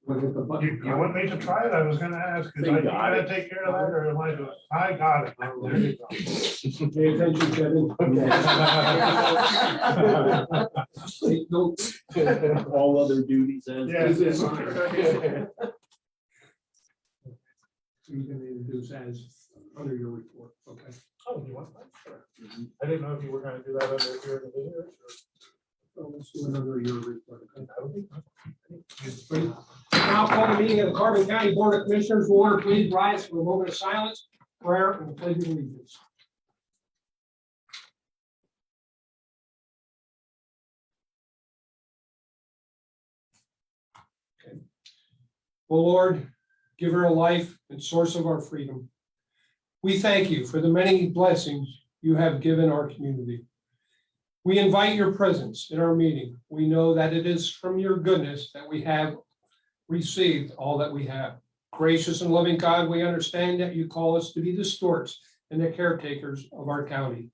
Wasn't the button? You want me to try it? I was gonna ask, is I gotta take care of that, or am I doing? I got it. Oh, there you go. Pay attention, Kevin. Take notes. All other duties as. Yes. You can introduce as under your report, okay? Oh, you want that? Sure. I didn't know if you were gonna do that under here in the video. So let's do it under your report, okay? That would be Great. Now call the meeting of the Carbon County Board of Commissioners to order. Please rise for a moment of silence, prayer, and the pledge of allegiance. Okay. O Lord, giver of life and source of our freedom, we thank you for the many blessings you have given our community. We invite your presence in our meeting. We know that it is from your goodness that we have received all that we have. Gracious and loving God, we understand that you call us to be the stewards and the caretakers of our county.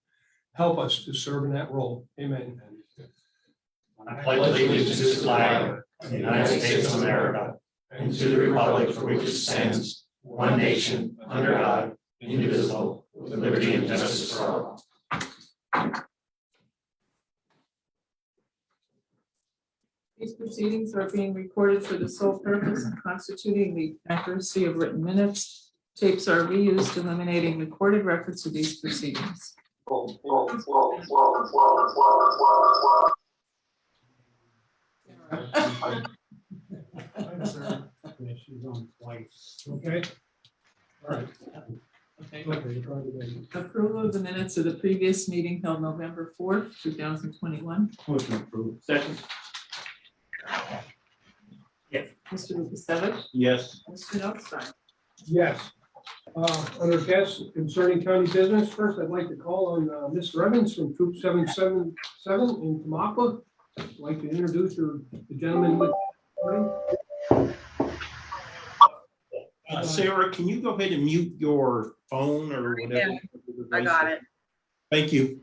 Help us to serve in that role. Amen. I pledge allegiance to the flag of the United States of America and to the republic for which it stands, one nation, under God, indivisible, with liberty and justice for all. These proceedings are being recorded for the sole purpose of constituting the accuracy of written minutes. Tapes are reused, eliminating recorded records of these proceedings. Yeah, she's on twice. Okay. All right. Okay. Okay, try it again. Approval of the minutes of the previous meeting held November 4th, 2021. Motion approved. Second. Mr. Lukasevich? Yes. Mr. Notstein? Yes. Under guests concerning county business, first I'd like to call on Mr. Evans from Troop 777 in Tamaqua. I'd like to introduce the gentleman with. Sarah, can you go ahead and mute your phone or whatever? I got it. Thank you.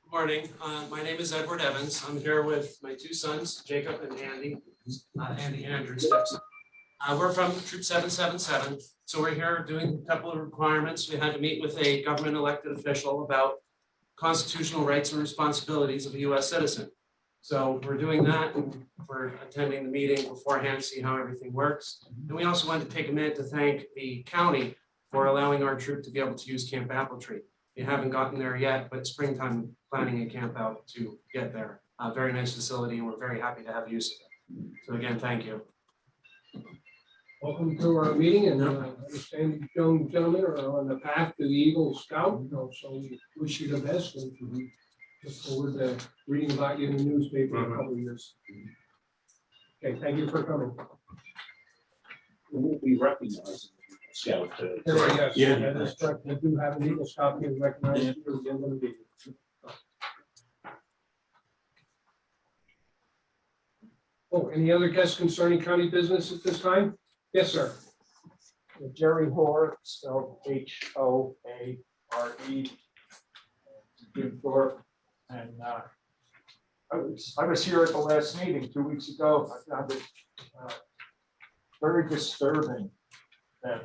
Good morning. My name is Edward Evans. I'm here with my two sons, Jacob and Andy, Andy Andrews. We're from Troop 777. So we're here doing a couple of requirements. We had to meet with a government elected official about constitutional rights and responsibilities of a US citizen. So we're doing that and we're attending the meeting beforehand, see how everything works. And we also wanted to take a minute to thank the county for allowing our troop to be able to use Camp Apple Tree. We haven't gotten there yet, but springtime planning a camp out to get there. Very nice facility and we're very happy to have use of it. So again, thank you. Welcome to our meeting, and I understand you young gentlemen are on the path to the Eagle Scout, so we wish you the best, and we look forward to reading about you in the newspaper in a couple of years. Okay, thank you for coming. We'll be recognized. Scout. Yes, Yeah. that is correct. We do have an Eagle Scout being recognized here at the end of the meeting. Oh, any other guests concerning county business at this time? Yes, sir. Jerry Hoare, spelled Hoare. Jim Thorpe, and I was here at the last meeting 2 weeks ago. I found it very disturbing that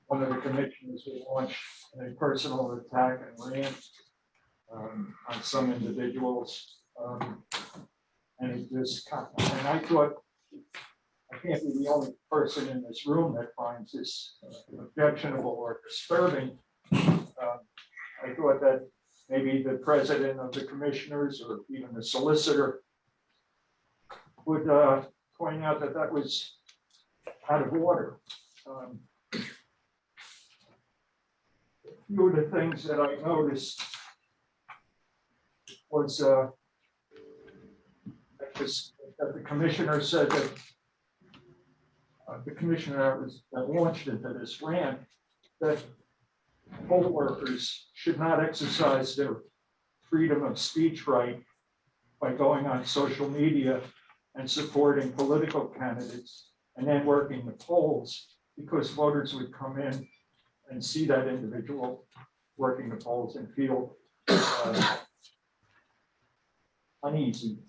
one of the commissioners would launch a personal attack and rant on some individuals, and it just and I thought, I can't be the only person in this room that finds this objectionable or disturbing. I thought that maybe the president of the commissioners or even the solicitor would point out that that was out of order. A few of the things that I noticed was that the commissioner said that the commissioner that launched into this rant that poll workers should not exercise their freedom of speech right by going on social media and supporting political candidates and then working the polls, because voters would come in and see that individual working the polls and feel uneasy.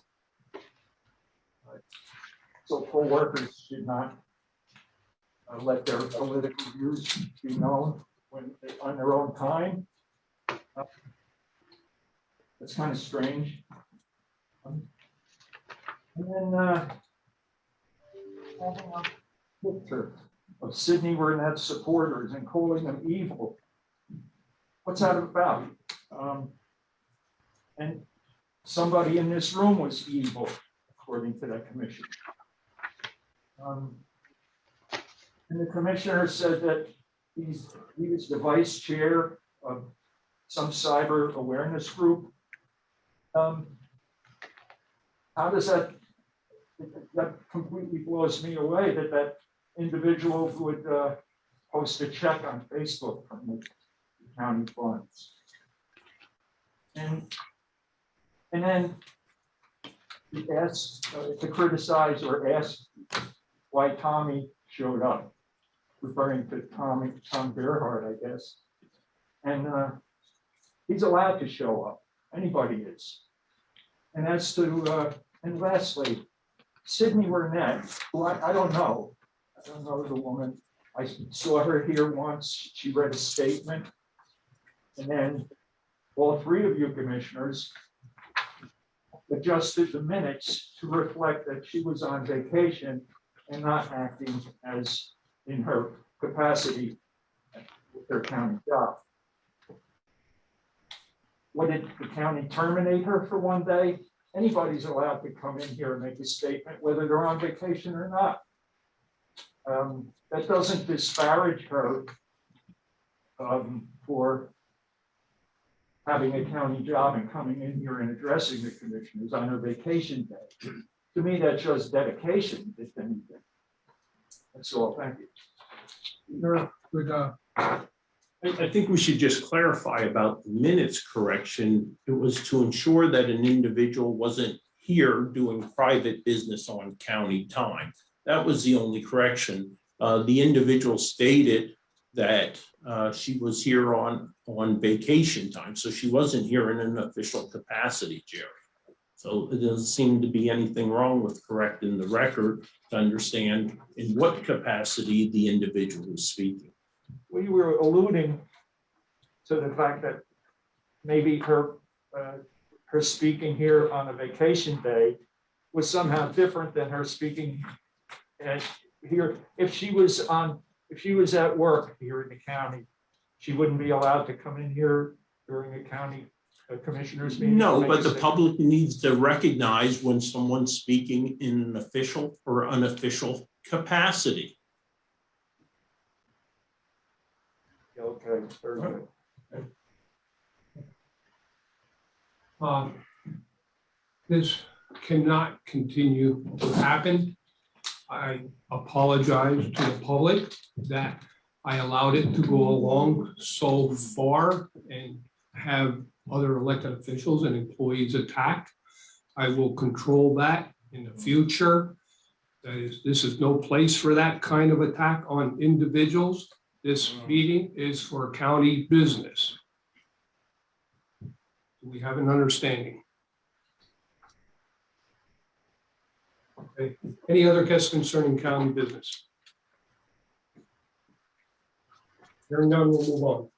So poll workers did not let their political views be known on their own time. It's kind of strange. And then having a picture of Sidney Burnett supporters and calling them evil. What's that about? And somebody in this room was evil, according to that commission. And the commissioner said that he was the vice chair of some cyber awareness group. How does that completely blows me away that individual would post a check on Facebook from the county funds. And then he asked to criticize or ask why Tommy showed up, referring to Tom Gerhardt, I guess. And he's allowed to show up. Anybody is. And as to, and lastly, Sidney Burnett, who I don't know. I don't know the woman. I saw her here once. She read a statement. And then all three of you commissioners adjusted the minutes to reflect that she was on vacation and not acting as in her capacity with their county job. What, did the county terminate her for one day? Anybody's allowed to come in here and make a statement, whether they're on vacation or not. That doesn't disparage her for having a county job and coming in here and addressing the commissioners on her vacation day. To me, that shows dedication, if anything. That's all. Thank you. Good, I think we should just clarify about the minutes correction. It was to ensure that an individual wasn't here doing private business on county time. That was the only correction. The individual stated that she was here on vacation time, so she wasn't here in an official capacity, Jerry. So it doesn't seem to be anything wrong with correcting the record to understand in what capacity the individual is speaking. We were alluding to the fact that maybe her speaking here on a vacation day was somehow different than her speaking here. If she was at work here in the county, she wouldn't be allowed to come in here during a county commissioners meeting. No, but the public needs to recognize when someone's speaking in an official or unofficial capacity. Okay, very good. this cannot continue to happen. I apologize to the public that I allowed it to go along so far and have other elected officials and employees attacked. I will control that in the future. This is no place for that kind of attack on individuals. This meeting is for county business. We have an understanding. Okay. Any other guests concerning county business? Hearing none, we'll move on.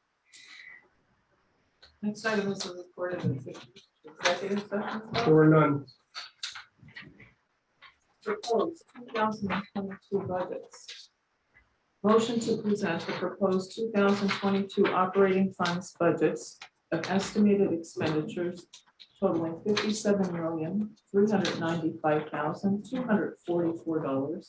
Next item is a report of executive session. There were none. Proposed 2022 budgets. Motion to present the proposed 2022 operating funds budgets of estimated expenditures totaling $57,395,244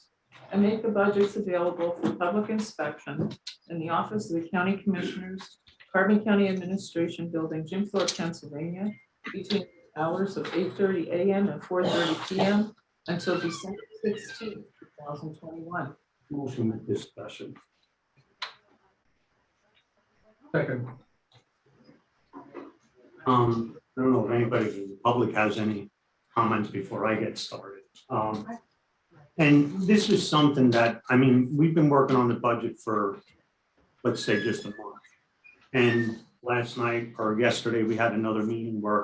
and make the budgets available for public inspection in the office of the County Commissioners, Carbon County Administration Building, Jim Thorpe, Pennsylvania, between the hours of 8:30 a.m. and 4:30 p.m. until December 16, 2021. Motion with discussion. Second. I don't know if anybody in the public has any comments before I get started. And this is something that, I mean, we've been working on the budget for, let's say, just a month. And last night or yesterday, we had another meeting where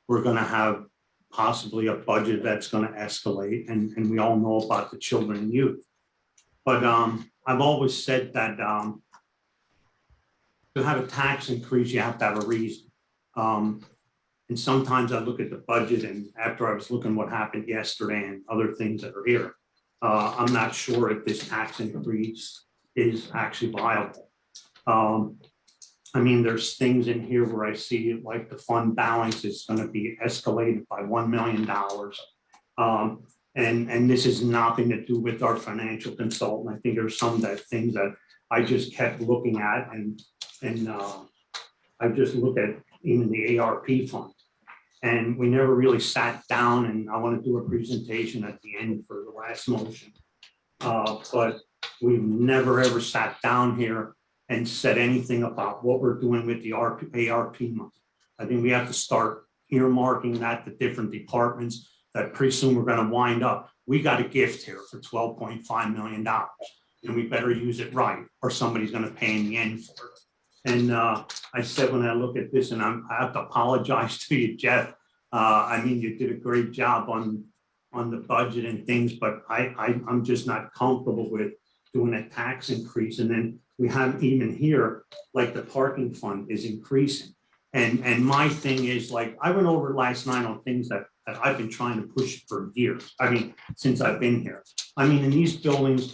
we're gonna have possibly a budget that's gonna escalate, and we all know about the children and youth. But I've always said that to have a tax increase, you have to have a reason. And sometimes I look at the budget, and after I was looking what happened yesterday and other things that are here, I'm not sure if this tax increase is actually viable. I mean, there's things in here where I see like the fund balance is gonna be escalated by $1 million. And this is nothing to do with our financial consultant. I think there's some that things that I just kept looking at, and I just look at even the ARP fund. And we never really sat down, and I want to do a presentation at the end for the last motion. But we've never ever sat down here and said anything about what we're doing with the ARP money. I think we have to start earmarking that to different departments that pretty soon we're gonna wind up. We got a gift here for $12.5 million, and we better use it right, or somebody's gonna pay in the end for it. And I said, when I look at this, and I have to apologize to you, Jeff. I mean, you did a great job on the budget and things, but I'm just not comfortable with doing a tax increase. And then we have even here, like the parking fund is increasing. And my thing is, like, I went over last night on things that I've been trying to push for years. I mean, since I've been here. I mean, in these buildings,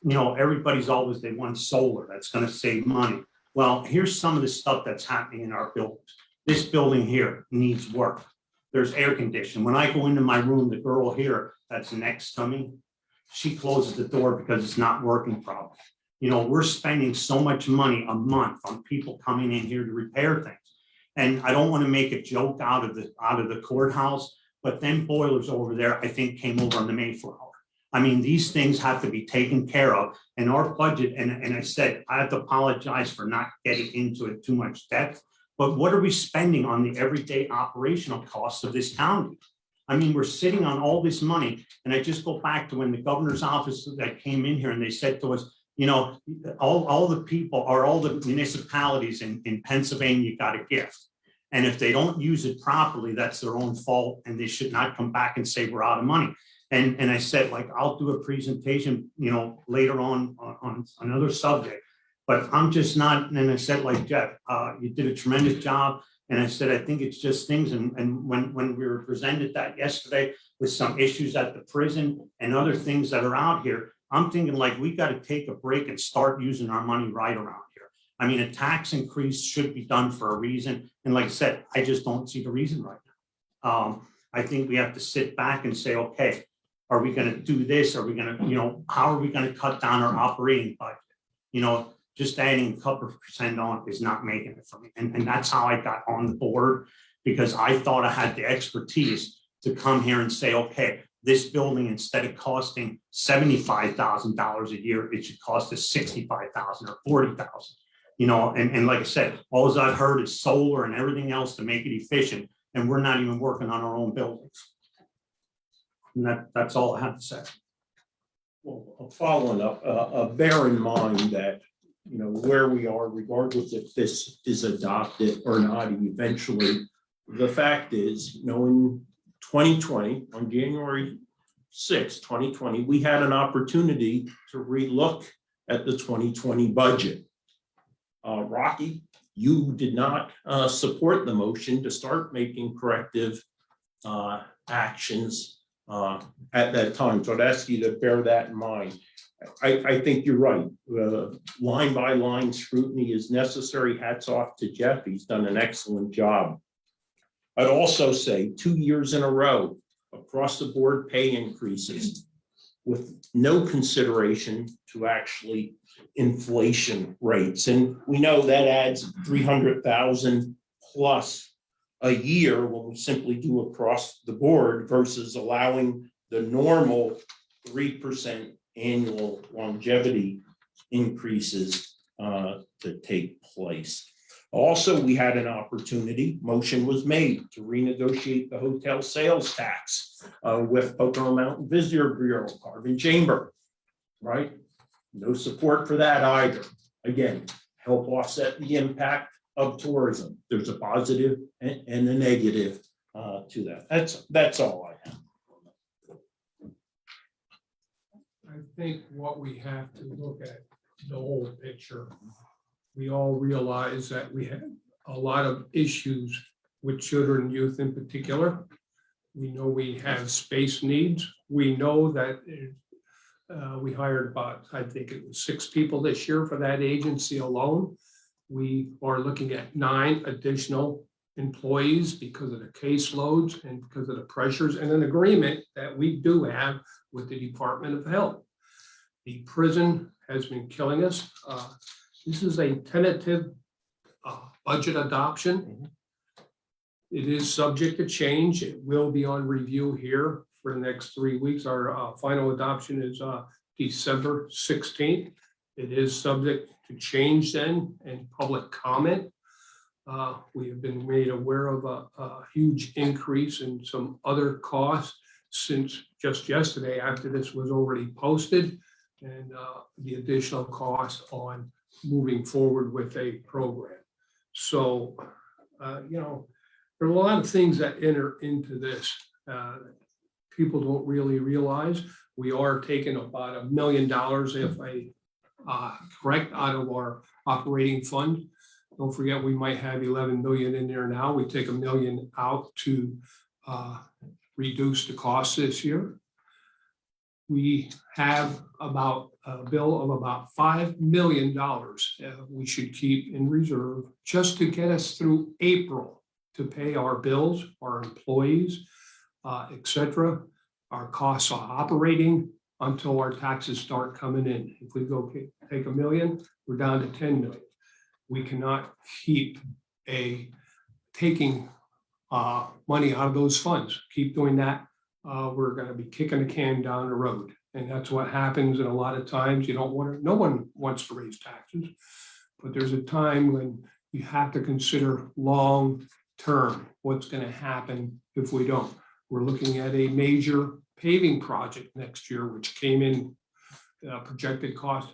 you know, everybody's always, they want solar, that's gonna save money. Well, here's some of the stuff that's happening in our buildings. This building here needs work. There's air conditioning. When I go into my room, the girl here that's next to me, she closes the door because it's not working properly. You know, we're spending so much money a month on people coming in here to repair things. And I don't want to make a joke out of the courthouse, but them boilers over there, I think, came over on the Mayflower. I mean, these things have to be taken care of, and our budget, and I said, I have to apologize for not getting into it too much depth, but what are we spending on the everyday operational costs of this county? I mean, we're sitting on all this money, and I just go back to when the governor's office that came in here and they said to us, you know, all the people or all the municipalities in Pennsylvania got a gift. And if they don't use it properly, that's their own fault, and they should not come back and say we're out of money. And I said, like, I'll do a presentation, you know, later on another subject, but I'm just not. And I said, like, Jeff, you did a tremendous job. And I said, I think it's just things. And when we were presented that yesterday with some issues at the prison and other things that are out here, I'm thinking, like, we got to take a break and start using our money right around here. I mean, a tax increase should be done for a reason. And like I said, I just don't see the reason right now. I think we have to sit back and say, okay, are we going to do this? Are we going to, you know, how are we going to cut down our operating budget? You know, just adding a couple of percent on is not making it for me. And that's how I got on the board, because I thought I had the expertise to come here and say, okay, this building, instead of costing $75,000 a year, it should cost us $65,000 or $40,000. You know, and like I said, all I've heard is solar and everything else to make it efficient, and we're not even working on our own buildings. And that's all I have to say. Well, following up, bear in mind that, you know, where we are, regardless if this is adopted or not, eventually, the fact is, you know, in 2020, on January 6, 2020, we had an opportunity to relook at the 2020 budget. Rocky, you did not support the motion to start making corrective actions at that time. So I'd ask you to bear that in mind. I think you're right. Line by line scrutiny is necessary. Hats off to Jeff. He's done an excellent job. I'd also say 2 years in a row, across the board pay increases with no consideration to actually inflation rates. And we know that adds 300,000 plus a year when we simply do across the board versus allowing the normal 3% annual longevity increases to take place. Also, we had an opportunity, motion was made to renegotiate the hotel sales tax with Pocono Mountain Visitor Bureau, Carbon Chamber, right? No support for that either. Again, help offset the impact of tourism. There's a positive and a negative to that. That's all I have. I think what we have to look at, the whole picture. We all realize that we have a lot of issues with children and youth in particular. We know we have space needs. We know that we hired about, I think it was 6 people this year for that agency alone. We are looking at 9 additional employees because of the caseloads and because of the pressures and an agreement that we do have with the Department of Health. The prison has been killing us. This is a tentative budget adoption. It is subject to change. It will be on review here for the next 3 weeks. Our final adoption is December 16th. It is subject to change then and public comment. We have been made aware of a huge increase in some other costs since just yesterday after this was already posted, and the additional cost on moving forward with a program. So, there are a lot of things that enter into this. People don't really realize we are taking about $1 million, if I correct, out of our operating fund. Don't forget, we might have 11 million in there now. We take $1 million out to reduce the cost this year. We have about a bill of about $5 million we should keep in reserve just to get us through April to pay our bills, our employees, etc. Our costs are operating until our taxes start coming in. If we go take $1 million, we're down to 10 million. We cannot keep taking money out of those funds. Keep doing that. We're going to be kicking the can down the road. And that's what happens. And a lot of times no one wants to raise taxes, but there's a time when you have to consider long term, what's going to happen if we don't. We're looking at a major paving project next year, which came in projected cost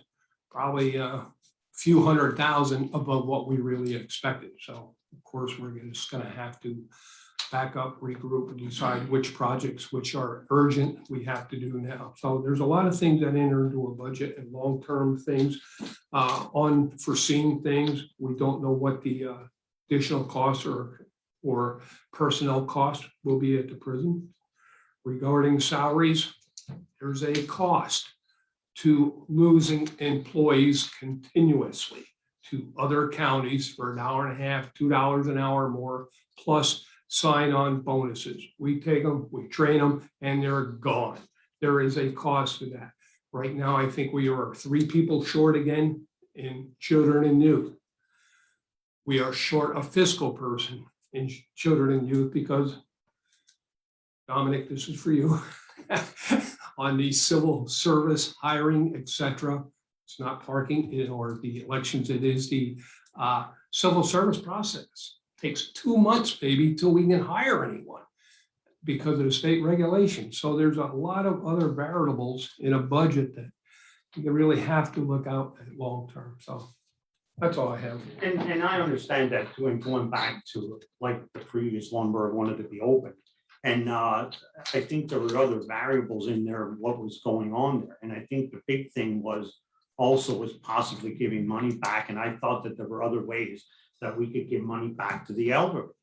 probably a few $100,000 above what we really expected. So of course, we're just going to have to back up, regroup, and decide which projects, which are urgent, we have to do now. So there's a lot of things that enter into a budget and long-term things, unforeseen things. We don't know what the additional costs or personnel costs will be at the prison. Regarding salaries, there's a cost to losing employees continuously to other counties for $1.50, $2 an hour more, plus sign-on bonuses. We take them, we train them, and they're gone. There is a cost to that. Right now, I think we are 3 people short again in children and youth. We are short a fiscal person in children and youth because, Dominic, this is for you, on the civil service hiring, etc. It's not parking or the elections, it is the civil service process. Takes 2 months, baby, till we can hire anyone because of the state regulation. So there's a lot of other variables in a budget that you really have to look out at long term. So that's all I have. And I understand that too, and going back to like the previous one where I wanted to be open. And I think there were other variables in there, of what was going on there. And I think the big thing was possibly giving money back. And I thought that there were other ways that we could give money back to the elderly.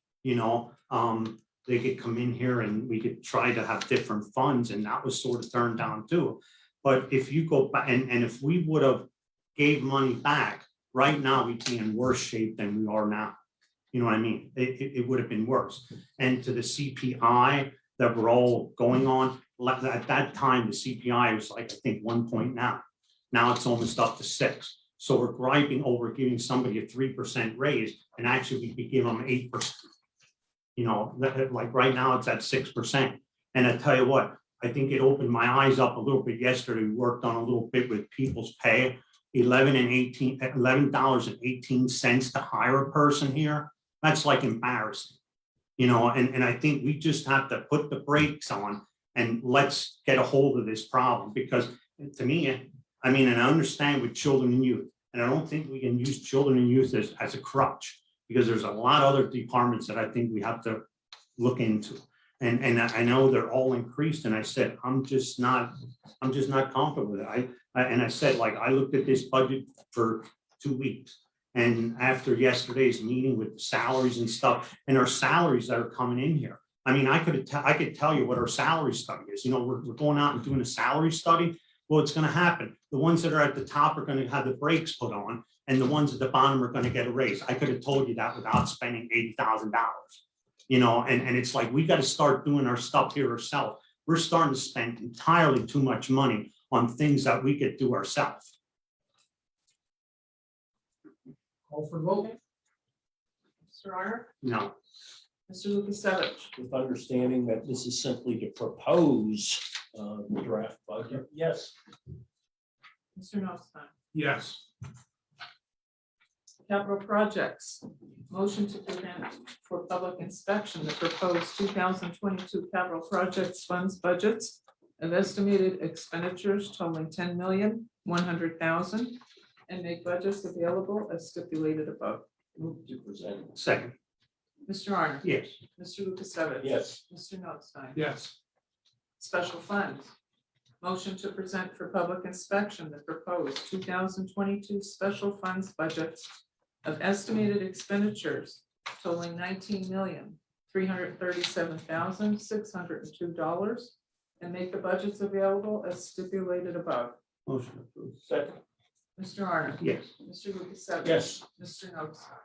They could come in here and we could try to have different funds, and that was sort of turned down too. But if you go back and if we would have gave money back, right now we'd be in worse shape than we are now. You know what I mean? It would have been worse. And to the CPI that we're all going on, at that time, the CPI was like, I think 1 point now. Now it's almost up to 6. So we're griping over giving somebody a 3% raise, and actually we'd be giving them 8%. Like right now it's at 6%. And I tell you what, I think it opened my eyes up a little bit yesterday. We worked on a little bit with people's pay, $11.18 to hire a person here. That's like embarrassing, and I think we just have to put the brakes on and let's get a hold of this problem, because to me, and I understand with children and youth, and I don't think we can use children and youth as a crutch, because there's a lot of other departments that I think we have to look into. And I know they're all increased, and I said, I'm just not comfortable with it. And I said, like, I looked at this budget for 2 weeks. And after yesterday's meeting with the salaries and stuff, and our salaries that are coming in here. I mean, I could tell you what our salary study is. You know, we're going out and doing a salary study. Well, it's gonna happen. The ones that are at the top are gonna have the brakes put on, and the ones at the bottom are gonna get a raise. I could have told you that without spending $80,000. You know, and it's like, we gotta start doing our stuff here ourselves. We're starting to spend entirely too much money on things that we could do ourselves. Call for the vote. Mr. Honor? No, Mr. Lukasevich? With understanding that this is simply to propose the draft budget, yes. Mr. Notstein? Yes. Capital projects, motion to present for public inspection the proposed 2022 capital projects funds budgets of estimated expenditures totaling $10,100,000 and make budgets available as stipulated above. Move to present. second, Mr. Arner? yes, Mr. Lukasevich? Yes. Mr. Notstein? Yes. Special funds, motion to present for public inspection the proposed 2022 special funds budgets of estimated expenditures totaling $19,337,602 and make the budgets available as stipulated above. motion approved, Second. Mr. Arner? yes. Mr. Lukasevich? Yes. Mr. Notstein?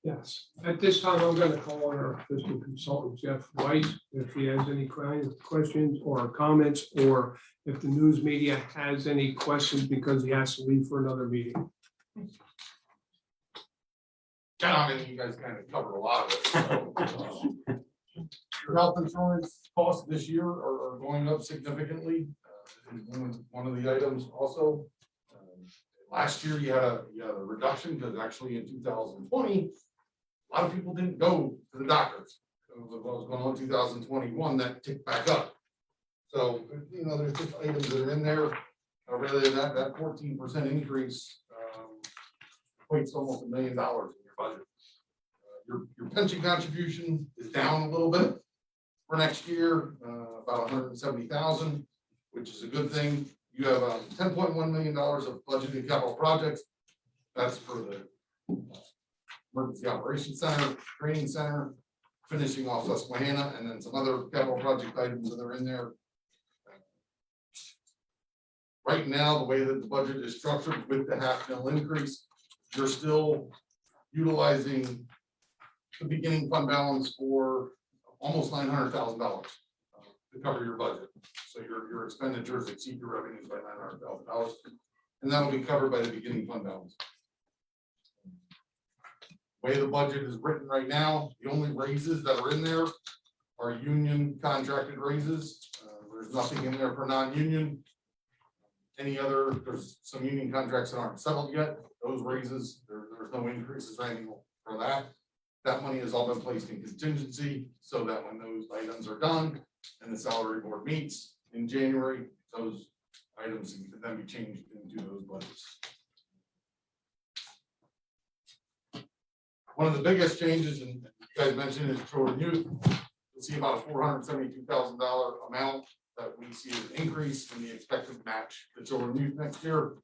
Yes. At this time, I'm going to call on our fiscal consultant, Jeff White, if he has any kind of questions or comments, or if the news media has any questions because he has to leave for another meeting. I mean, you guys kind of covered a lot of it. So, your health insurance costs this year are going up significantly. One of the items also. Last year you had a reduction because actually in 2020, a lot of people didn't go to the doctors. What was going on in 2021, that ticked back up. So, you know, there's just items that are in there. Rather than that 14% increase equates to almost $1 million in your budget. Your pension contribution is down a little bit for next year, about 170,000, which is a good thing. You have $10.1 million of budgeted capital projects. That's for the Emergency Operations Center, Training Center, finishing off Susquehanna, and then some other capital project items that are in there. Right now, the way that the budget is structured with the $500,000 increase, you're still utilizing the beginning fund balance for almost $900,000 to cover your budget. So your expenditures exceed your revenues by $900,000, and that will be covered by the beginning fund balance. Way the budget is written right now, the only raises that are in there are union contracted raises. There's nothing in there for non-union. There's some union contracts that aren't settled yet. Those raises, there's no increases or anything for that. That money has all been placed in contingency so that when those items are done and the salary board meets in January, those items can then be changed into those budgets. One of the biggest changes, and you guys mentioned, is children youth. You'll see about a $472,000 amount that we see as an increase in the expected match to children youth next year.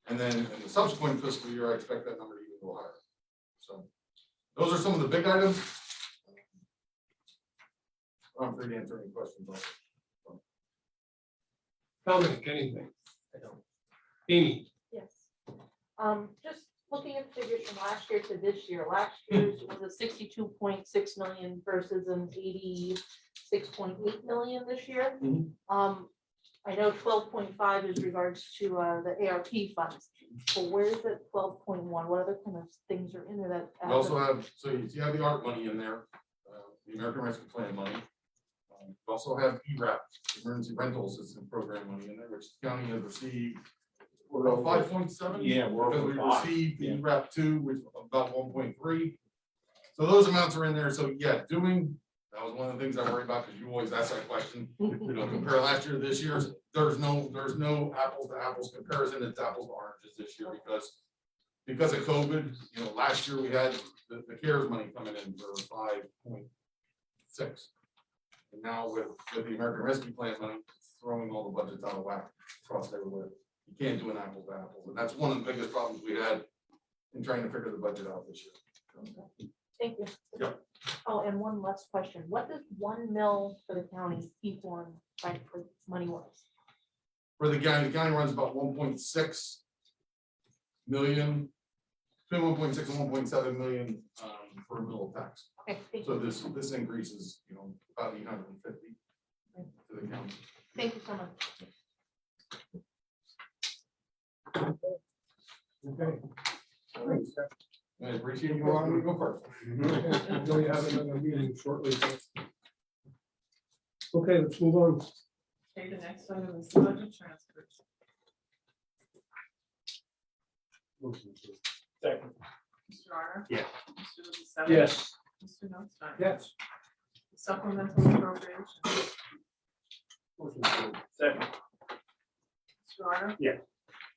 And then in the subsequent fiscal year, I expect that number to even go higher. So those are some of the big items. I'm free to answer any questions on it. Dominic, anything? I don't. Amy? Yes. Just looking at figures from last year to this year, last year's was a 62.6 million versus an 86.8 million this year. I know 12.5 is regards to the ARP funds, but where is it 12.1? What other kind of things are in there that? We also have, so you have the ARP money in there, the American Rescue Plan money. We also have ERAP, Emergency Rental Assistance Program money in there, which the county has received. We're about 5.7. Yeah, we're Because we over 5. received the Yeah. ERAP 2, which was about 1.3. So those amounts are in there. So yeah, that was one of the things I worry about because you always ask that question. Compare last year to this year's. There's no apples to apples comparison. It's apples to oranges this year because of COVID. Last year we had the CARES money coming in for 6. And now with the American Rescue Plan money, throwing all the budgets out of whack across everywhere. You can't do an apples to apples, and that's one of the biggest problems we had in trying to figure the budget out this year. Thank you. Yep. Oh, and one last question. What does 1 mil for the county equal like for money wise? For the county runs about 1.6 million, between 1.6 and 1.7 million for a middle tax. Okay, thank So you. this increases, about 850 to the county. Thank you so much. Okay. I appreciate you allowing me to go first. I know you have another meeting shortly. Okay, let's move on. Okay, the next item is the budget transfers. Second. Mr. Arner? Yeah. Mr. Lukasevich? Yes. Mr. Notstein? Yes. Supplemental appropriations. Second. Mr. Arner? Yeah.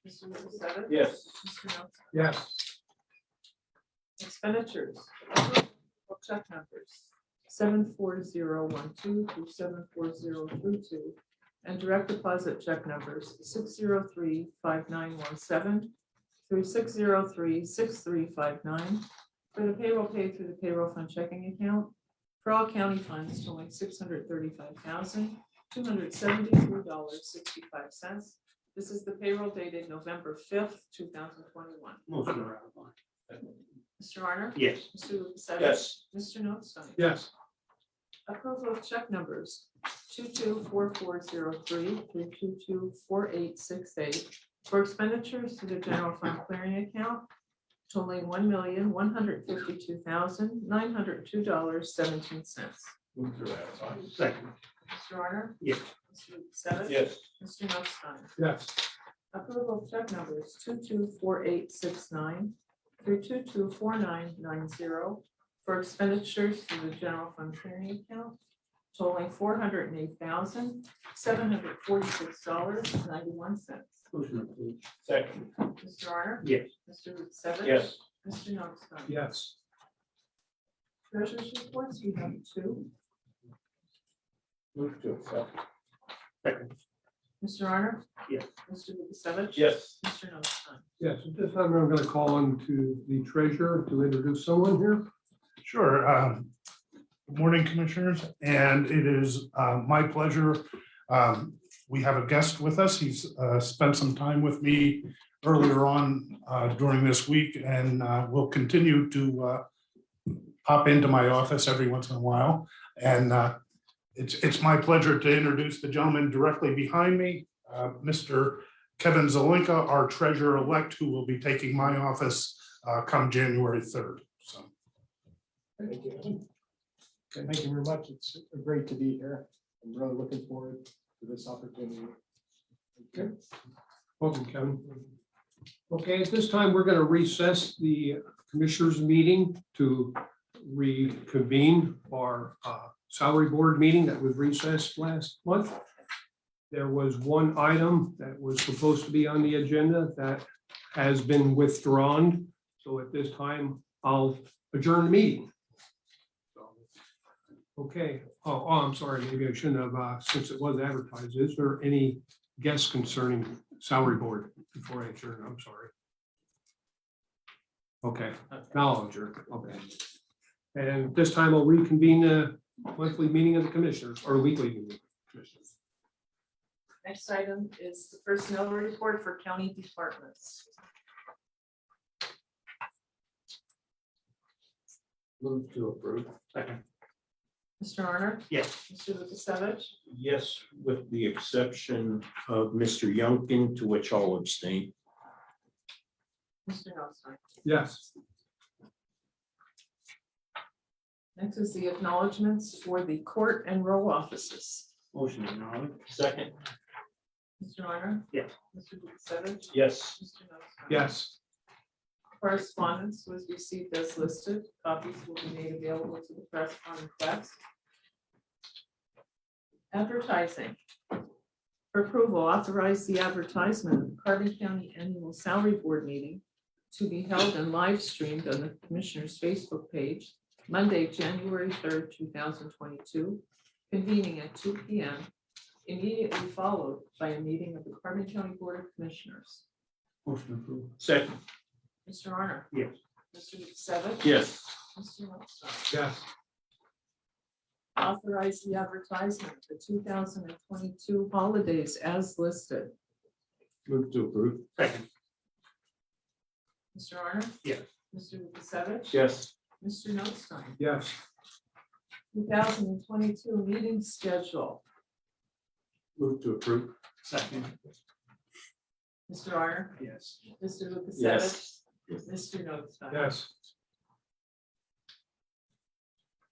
Mr. Lukasevich? Yes. Mr. Notstein? Yes. Expenditures. Check numbers 74012 through 74032, and direct deposit check numbers 6035917 through 6036359 for the payroll paid through the payroll fund checking account for all county funds totaling $635,273.65. This is the payroll dated November 5th, 2021. Motion to ratify. Mr. Arner? Yes. Mr. Lukasevich? Yes. Mr. Notstein? Yes. Approval of check numbers 224403 through 224868 for expenditures to the general fund clearing account totaling $1,152,902.17. Move to ratify. Second. Mr. Arner? Yes. Mr. Lukasevich? Yes. Mr. Notstein? Yes. Approval of check numbers 224869 through 224990 for expenditures to the general fund clearing account totaling $408,746.91. Motion approved. Second. Mr. Arner? Yes. Mr. Lukasevich? Yes. Mr. Notstein? Yes. Treasurer's reports, you have 2. Move to accept. Second. Mr. Arner? Yes. Mr. Lukasevich? Yes. Mr. Notstein? Yes, at this time, I'm going to call on to the treasurer to introduce someone here. Sure. Good morning, Commissioners, and it is my pleasure. We have a guest with us. He's spent some time with me earlier on during this week and will continue to pop into my office every once in a while. And it's my pleasure to introduce the gentleman directly behind me, Mr. Kevin Zelinka, our treasurer-elect, who will be taking my office come January 3rd. So. Thank you. Okay, thank you very much. It's great to be here. I'm really looking forward to this opportunity. Okay. Welcome, Kevin. Okay, at this time, we're going to recess the commissioners' meeting to reconvene our salary board meeting that was recessed last month. There was one item that was supposed to be on the agenda that has been withdrawn. So at this time, I'll adjourn the meeting. Okay, I'm sorry, maybe I shouldn't have, since it was advertised, is there any guests concerning salary board before I adjourn? I'm sorry. Okay, now I'll adjourn, okay. And this time I'll reconvene the monthly meeting of the commissioners, or weekly meeting of the commissioners. Next item is the personnel report for county departments. Move to approve. Second. Mr. Arner? Yes. Mr. Lukasevich? Yes, with the exception of Mr. Youngkin, to which I'll abstain. Mr. Notstein? Yes. Next is the acknowledgements for the court and row offices. Motion acknowledged. Second. Mr. Arner? Yes. Mr. Lukasevich? Yes. Mr. Notstein? Yes. Correspondence was received as listed. Copies will be made available to the press on request. Advertising. For approval, authorize the advertisement of the Carbon County Annual Salary Board Meeting to be held and live streamed on the Commissioner's Facebook page Monday, January 3rd, 2022, convening at 2 p.m., immediately followed by a meeting of the Carbon County Board of Commissioners. Motion approved. Second. Mr. Honor? Yes. Mr. Lukasevich? Yes. Mr. Notstein? Yes. Authorize the advertisement of the 2022 holidays as listed. Move to approve. Second. Mr. Honor? Yes. Mr. Lukasevich? Yes. Mr. Notstein? Yes. 2022 meeting schedule. Move to approve. Second. Mr. Honor? Yes. Mr. Lukasevich? Yes. Mr. Notstein? Yes.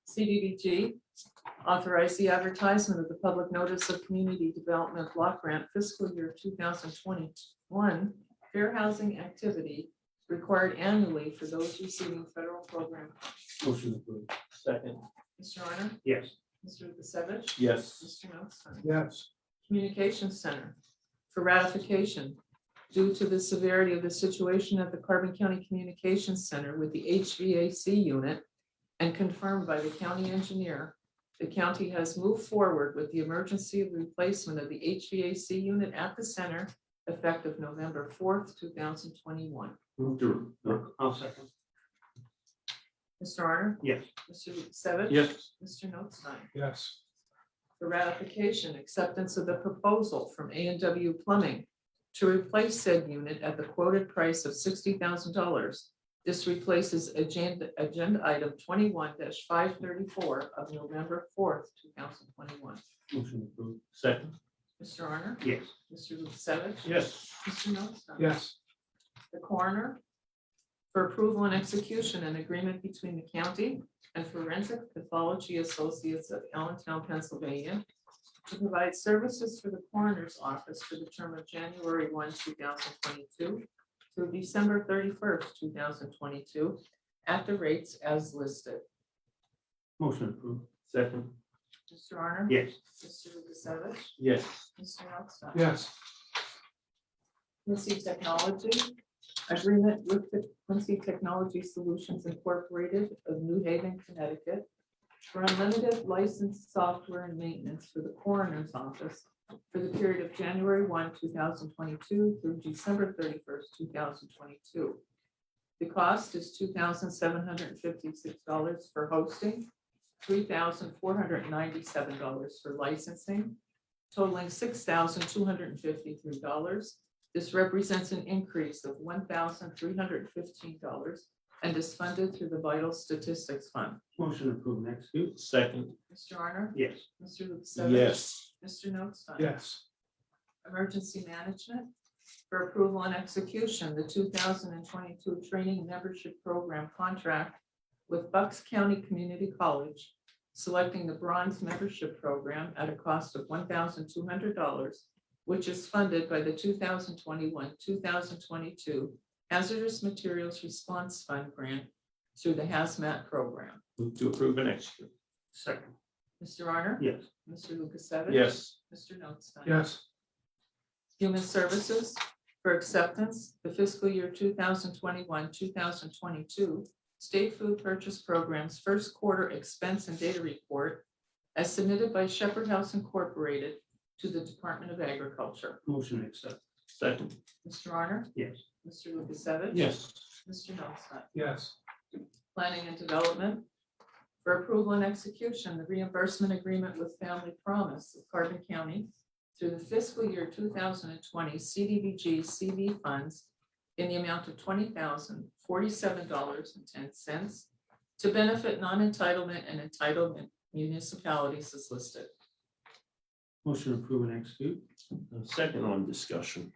CDBG, authorize the advertisement of the public notice of community development block grant fiscal year 2021 fair housing activity required annually for those receiving federal program. Motion approved. Second. Mr. Honor? Yes. Mr. Lukasevich? Yes. Mr. Notstein? Yes. Communications Center for ratification. Due to the severity of the situation at the Carbon County Communications Center with the HVAC unit and confirmed by the county engineer, the county has moved forward with the emergency replacement of the HVAC unit at the center effective November 4th, 2021. Move to. I'll second. Mr. Honor? Yes. Mr. Lukasevich? Yes. Mr. Notstein? Yes. For ratification, acceptance of the proposal from A&W Plumbing to replace said unit at the quoted price of $60,000. This replaces agenda item 21-534 of November 4th, 2021. Motion approved. Second. Mr. Honor? Yes. Mr. Lukasevich? Yes. Mr. Notstein? Yes. The coroner for approval and execution an agreement between the county and Forensic Pathology Associates of Allentown, Pennsylvania to provide services for the coroner's office for the term of January 1, 2022 through December 31st, 2022 at the rates as listed. Motion approved. Second. Mr. Honor? Yes. Mr. Lukasevich? Yes. Mr. Notstein? Yes. Quincy Technology, agreement with the Quincy Technology Solutions Incorporated of New Haven, Connecticut for unlimited licensed software and maintenance for the coroner's office for the period of January 1, 2022 through December 31st, 2022. The cost is $2,756 for hosting, $3,497 for licensing, totaling $6,253. This represents an increase of $1,315 and is funded through the Vital Statistics Fund. Motion approved. Execute. Second. Mr. Honor? Yes. Mr. Lukasevich? Yes. Mr. Notstein? Yes. Emergency Management for approval and execution, the 2022 Training Membership Program contract with Bucks County Community College, selecting the Bronze Membership Program at a cost of $1,200, which is funded by the 2021-2022 Hazardous Materials Response Fund grant through the HAZMAT program. Move to approve and execute. Second. Mr. Honor? Yes. Mr. Lukasevich? Yes. Mr. Notstein? Yes. Human Services for acceptance, the fiscal year 2021-2022 State Food Purchase Program's first quarter expense and data report as submitted by Shepherd House Incorporated to the Department of Agriculture. Motion accept. Second. Mr. Honor? Yes. Mr. Lukasevich? Yes. Mr. Notstein? Yes. Planning and Development for approval and execution, the reimbursement agreement with Family Promise of Carbon County through the fiscal year 2020 CDBG CV funds in the amount of $20,047.10 to benefit non-entitlement and entitlement municipalities as listed. Motion approved and execute. Second on discussion.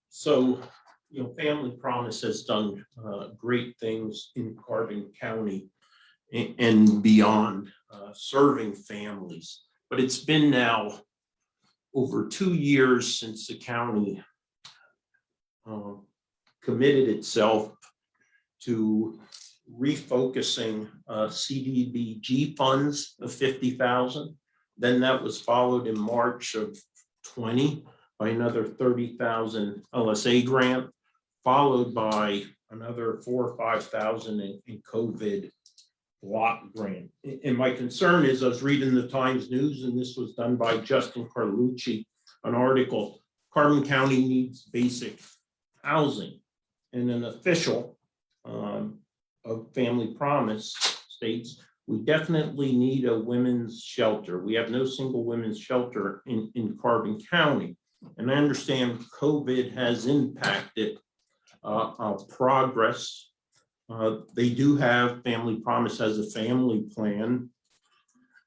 So, Family Promise has done great things in Carbon County and beyond, serving families. But it's been now over 2 years since the county committed itself to refocusing CDBG funds of $50,000. Then that was followed in March of 20 by another $30,000 LSA grant, followed by another 4,000 or 5,000 in COVID block grant. And my concern is, I was reading the Times News, and this was done by Justin Carlucci, an article, Carbon County needs basic housing. And an official of Family Promise states, we definitely need a women's shelter. We have no single women's shelter in Carbon County. And I understand COVID has impacted progress. They do have Family Promise as a family plan.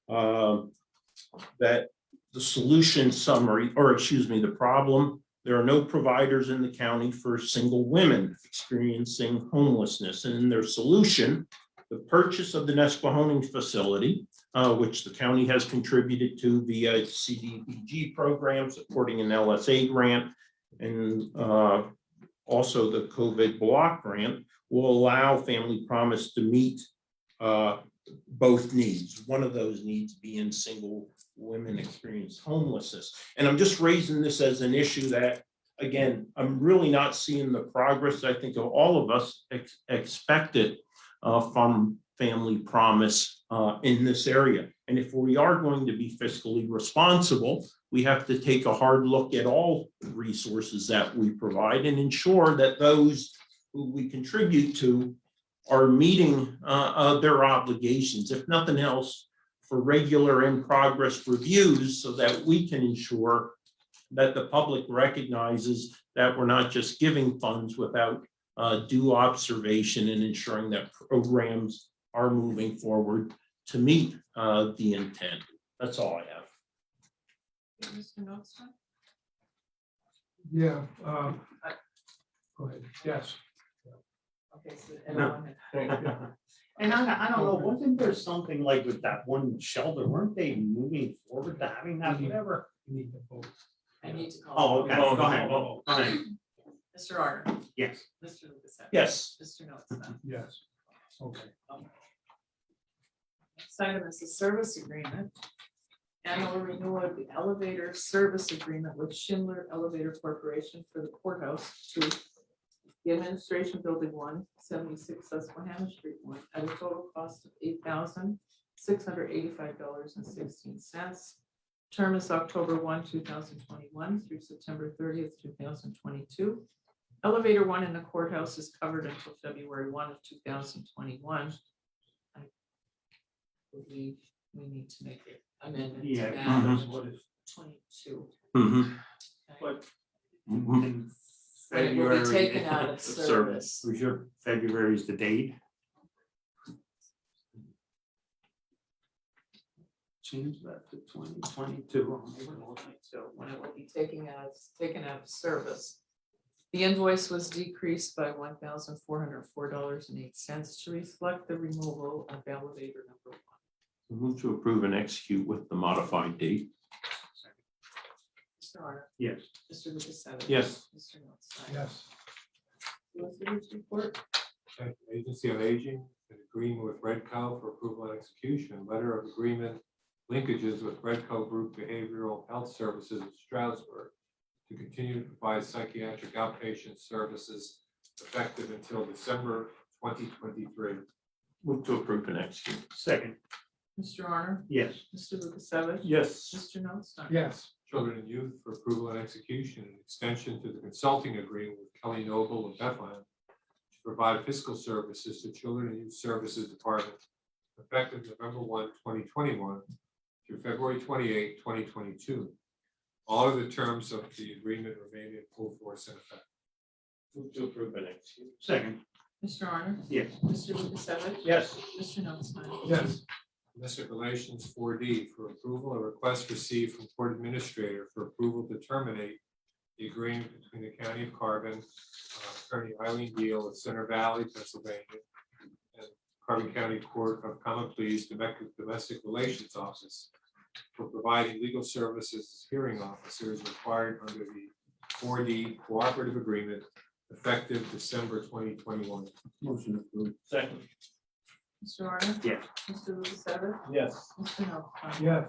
That the solution summary, or excuse me, the problem, there are no providers in the county for single women experiencing homelessness. And in their solution, the purchase of the Nesquehoning facility, which the county has contributed to via CDBG program, supporting an LSA grant, and also the COVID block grant, will allow Family Promise to meet both needs. One of those needs being single women experience homelessness. And I'm just raising this as an issue that, again, I'm really not seeing the progress I think of all of us expected from Family Promise in this area. And if we are going to be fiscally responsible, we have to take a hard look at all resources that we provide and ensure that those who we contribute to are meeting their obligations, if nothing else, for regular in-progress reviews, so that we can ensure that the public recognizes that we're not just giving funds without due observation and ensuring that programs are moving forward to meet the intent. That's all I have. Mr. Notstein? Yeah. Go ahead. Yes. Okay, so No. everyone, And I don't know, wasn't there something like with that one shelter, weren't they moving forward to having that, whatever? You need to vote. I need to call. Oh, okay, go ahead. Go ahead. Mr. Arner, Yes. Mr. Lukasevich. Yes. Mr. Notstein. Yes. Okay. Next item is the service agreement. Annual renewal of the elevator service agreement with Schindler Elevator Corporation for the courthouse to the administration building 1, 76 Susquehanna Street 1, at a total cost of $8,685.16. Term is October 1, 2021 through September 30th, 2022. Elevator 1 in the courthouse is covered until February 1 of 2021. I believe we need to make an amendment to Yeah. that. What is 22? Mhm. But Mhm. in And it will be February, taken out of service. was your February is the date? Change that to 2022. So when it will be taken out of service. The invoice was decreased by $1,404.08 to reflect the removal of elevator number 1. Move to approve and execute with the modified date. Mr. Arner, Yes. Mr. Lukasevich. Yes. Mr. Notstein. Yes. Solicitor's report. Agency on Aging, an agreement with Redco for approval and execution, letter of agreement linkages with Redco Group Behavioral Health Services in Stroudsburg to continue to provide psychiatric outpatient services effective until December 2023. Move to approve and execute. Second. Mr. Arner, Yes. Mr. Lukasevich. Yes. Mr. Notstein. Yes. Children and Youth for approval and execution, an extension to the consulting agreement with Kelly Noble of Bethlehem to provide fiscal services to Children and Youth Services Department effective November 1, 2021 through February 28, 2022. All of the terms of the agreement remain in full force and effect. Move to approve and execute. Second. Mr. Arner, Yes. Mr. Lukasevich. Yes. Mr. Notstein. Yes. Domestic Relations 4D for approval, a request received from Court Administrator for approval to terminate the agreement between the County of Carbon, Attorney Eileen Deal of Center Valley, Pennsylvania, and Carbon County Court of Common Pleas Domestic Relations Office for providing legal services as hearing officers required under the 4D Cooperative Agreement effective December 2021. Motion approved. Second. Mr. Arner. Yes. Mr. Lukasevich. Yes. Mr. Notstein. Yes.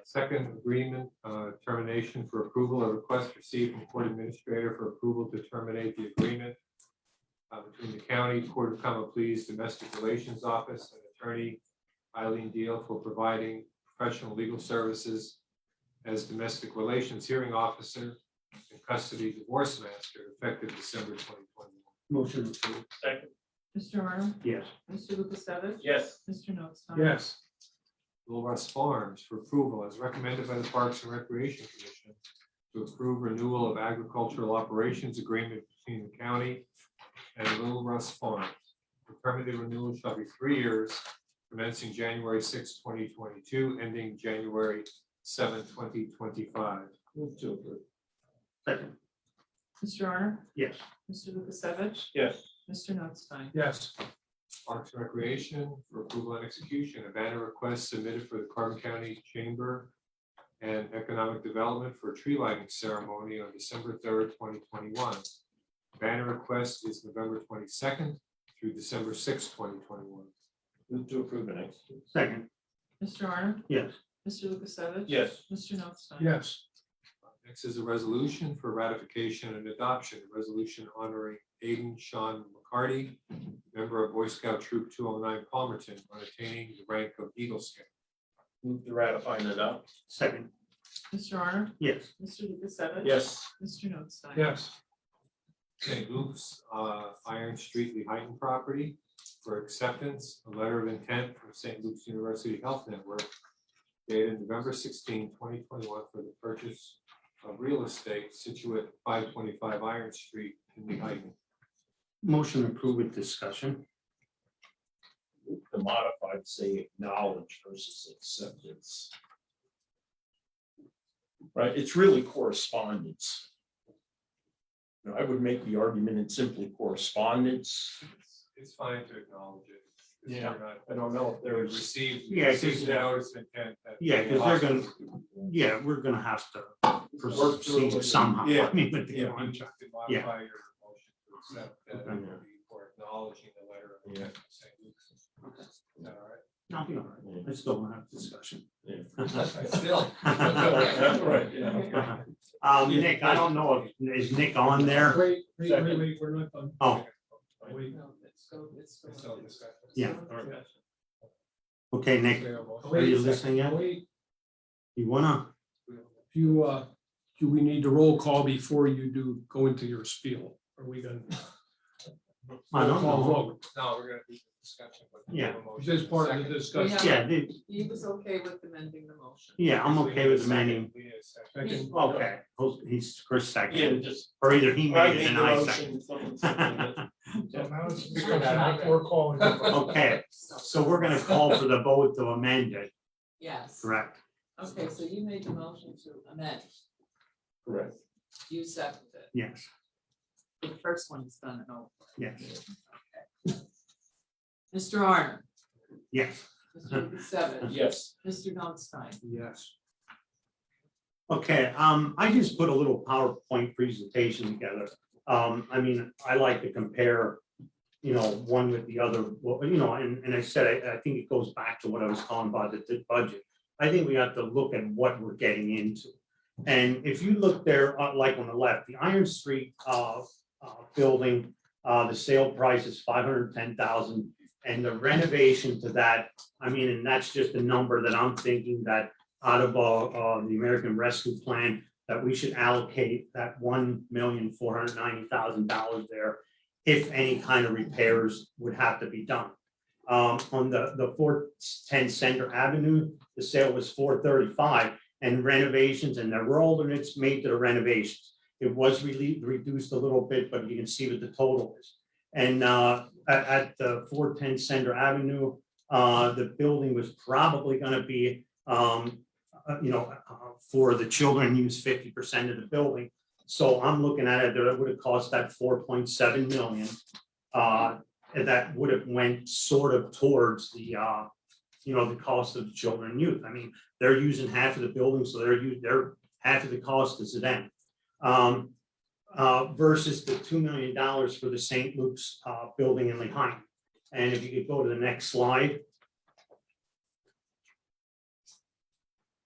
Second agreement, termination for approval, a request received from court administrator for approval to terminate the agreement between the county court of common pleas domestic relations office and attorney Eileen Deal for providing professional legal services as domestic relations hearing officer and custody divorce master effective December 2021. Motion approved. Second. Mr. Arnold, Yes. Mr. Lukasevich? Yes. Mr. Notstein? Yes. Little Russ Farms for approval as recommended by the Parks and Recreation Commission to approve renewal of agricultural operations agreement between the county and Little Russ Farms. The permitted renewal shall be 3 years, commencing January 6, 2022, ending January 7, 2025. Move to approve. Second. Mr. Arnold, Yes. Mr. Lukasevich? Yes. Mr. Notstein? Yes. Parks and Recreation for approval and execution, a banner request submitted for the Carbon County Chamber and Economic Development for a tree lighting ceremony on December 3rd, 2021. Banner request is November 22nd through December 6th, 2021. Move to approve and execute. Second. Mr. Arnold, Yes. Mr. Lukasevich? Yes. Mr. Notstein? Yes. Next is a resolution for ratification and adoption, a resolution honoring Aiden Sean McCarty, member of Boy Scout Troop 209 Palmerton, on attaining the rank of Eagle Scout. Move to ratify and adopt. Second. Mr. Arnold, Yes. Mr. Lukasevich? Yes. Mr. Notstein? Yes. St. Luke's Iron Street Lehighton property for acceptance, a letter of intent from St. Luke's University Health Network dated November 16, 2021 for the purchase of real estate situate 525 Iron Street in Lehighton. Motion approved with discussion. The modified say acknowledge versus acceptance. Right, it's really correspondence. You know, I would make the argument it's simply correspondence. It's fine to acknowledge it. It's Yeah, not- I don't know if They there's. received. Yeah, 'cause- received the notice of intent that- Yeah, because they're gonna, yeah, we're gonna have to proceed somehow. Yeah. I mean, with the Yeah, you contract. could modify your motion to accept that or acknowledging the letter of intent from St. Luke's. Is that all right? I'll be all right. I still want to have discussion. Still. Right, yeah. Nick, I don't know if, is Nick on there? Wait, we're not done. Oh, Wait. No, it's still- it's still- Still discussion. Yeah. All right. okay, Nick, are you listening yet? Wait, You wanna? do we need the roll call before you go into your spiel? Are we gonna? I don't Roll call know. vote. No, we're gonna do the discussion. but we Yeah. have a motion. This part of the Second. discussion. Yeah, He was okay with amending the motion. yeah, I'm okay with amending. We need a second. Second. Okay, he's Chris Yeah, second, just. or either he I made it made and the I motion, second. someone seconded it. So now it's discussion, we're calling. Okay, so we're gonna call for the vote to amend it, Yes. correct? Okay, so you made the motion to amend. Correct. You seconded it. Yes, The first one is done and over. yes, Mr. Arnold, yes. Mr. Lukasevich? Yes. Mr. Notstein? Yes. Okay, I just put a little PowerPoint presentation together. I mean, I like to compare, one with the other, well, and I said, I think it goes back to what I was talking about, the budget. I think we have to look at what we're getting into. And if you look there, like on the left, the Iron Street, building, the sale price is $510,000. And the renovation to that, I mean, and that's just a number that I'm thinking that out of the American Rescue Plan, that we should allocate that $1,490,000 there if any kind of repairs would have to be done. On the 410 Center Avenue, the sale was $435 and renovations, and there were alternates made to the renovations. It was really reduced a little bit, but you can see what the total is. And at the 410 Center Avenue, the building was probably gonna be, for the children, use 50% of the building. So I'm looking at it, that it would have cost that 4.7 million. And that would have went sort of towards the, the cost of the children and youth. I mean, they're using half of the building, so they're half of the cost is to them. Versus the $2 million for the St. Luke's building in Lehighton. And if you could go to the next slide.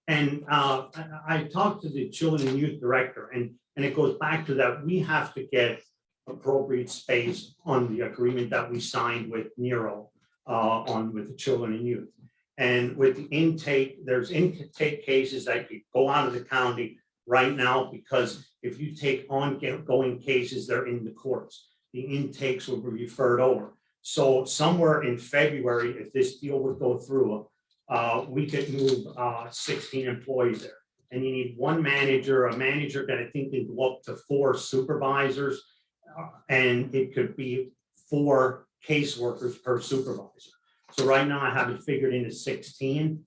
And I talked to the children and youth director, and it goes back to that, we have to get appropriate space on the agreement that we signed with Nero on with the children and youth. And with the intake, there's intake cases that could go out of the county right now, because if you take ongoing cases, they're in the courts. The intakes will be referred over. So somewhere in February, if this deal would go through, we could move 16 employees there. And you need one manager, a manager that I think can go up to 4 supervisors, and it could be 4 caseworkers per supervisor. So right now I have it figured into 16.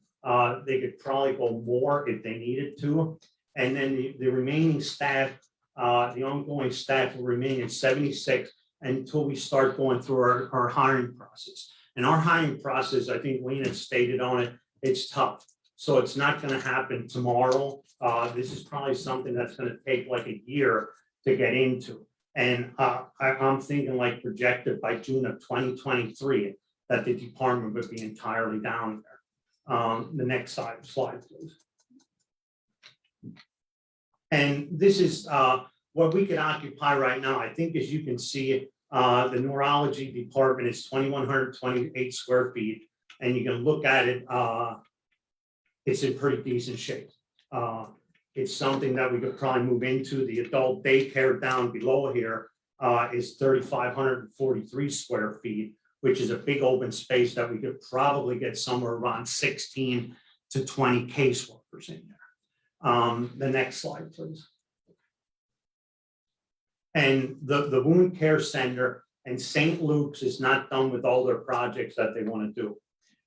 They could probably go more if they needed to. And then the remaining staff, the ongoing staff will remain at 76 until we start going through our hiring process. And our hiring process, I think Wayne had stated on it, it's tough. So it's not going to happen tomorrow. This is probably something that's going to take like a year to get into. And I'm thinking like projected by June of 2023 that the department would be entirely down there. The next slide, please. And this is what we could occupy right now. I think, as you can see, the neurology department is 2,128 square feet, and you can look at it. It's in pretty decent shape. It's something that we could probably move into. The adult daycare down below here is 3,543 square feet, which is a big open space that we could probably get somewhere around 16 to 20 caseworkers in there. The next slide, please. And the wound care center and St. Luke's is not done with all their projects that they want to do.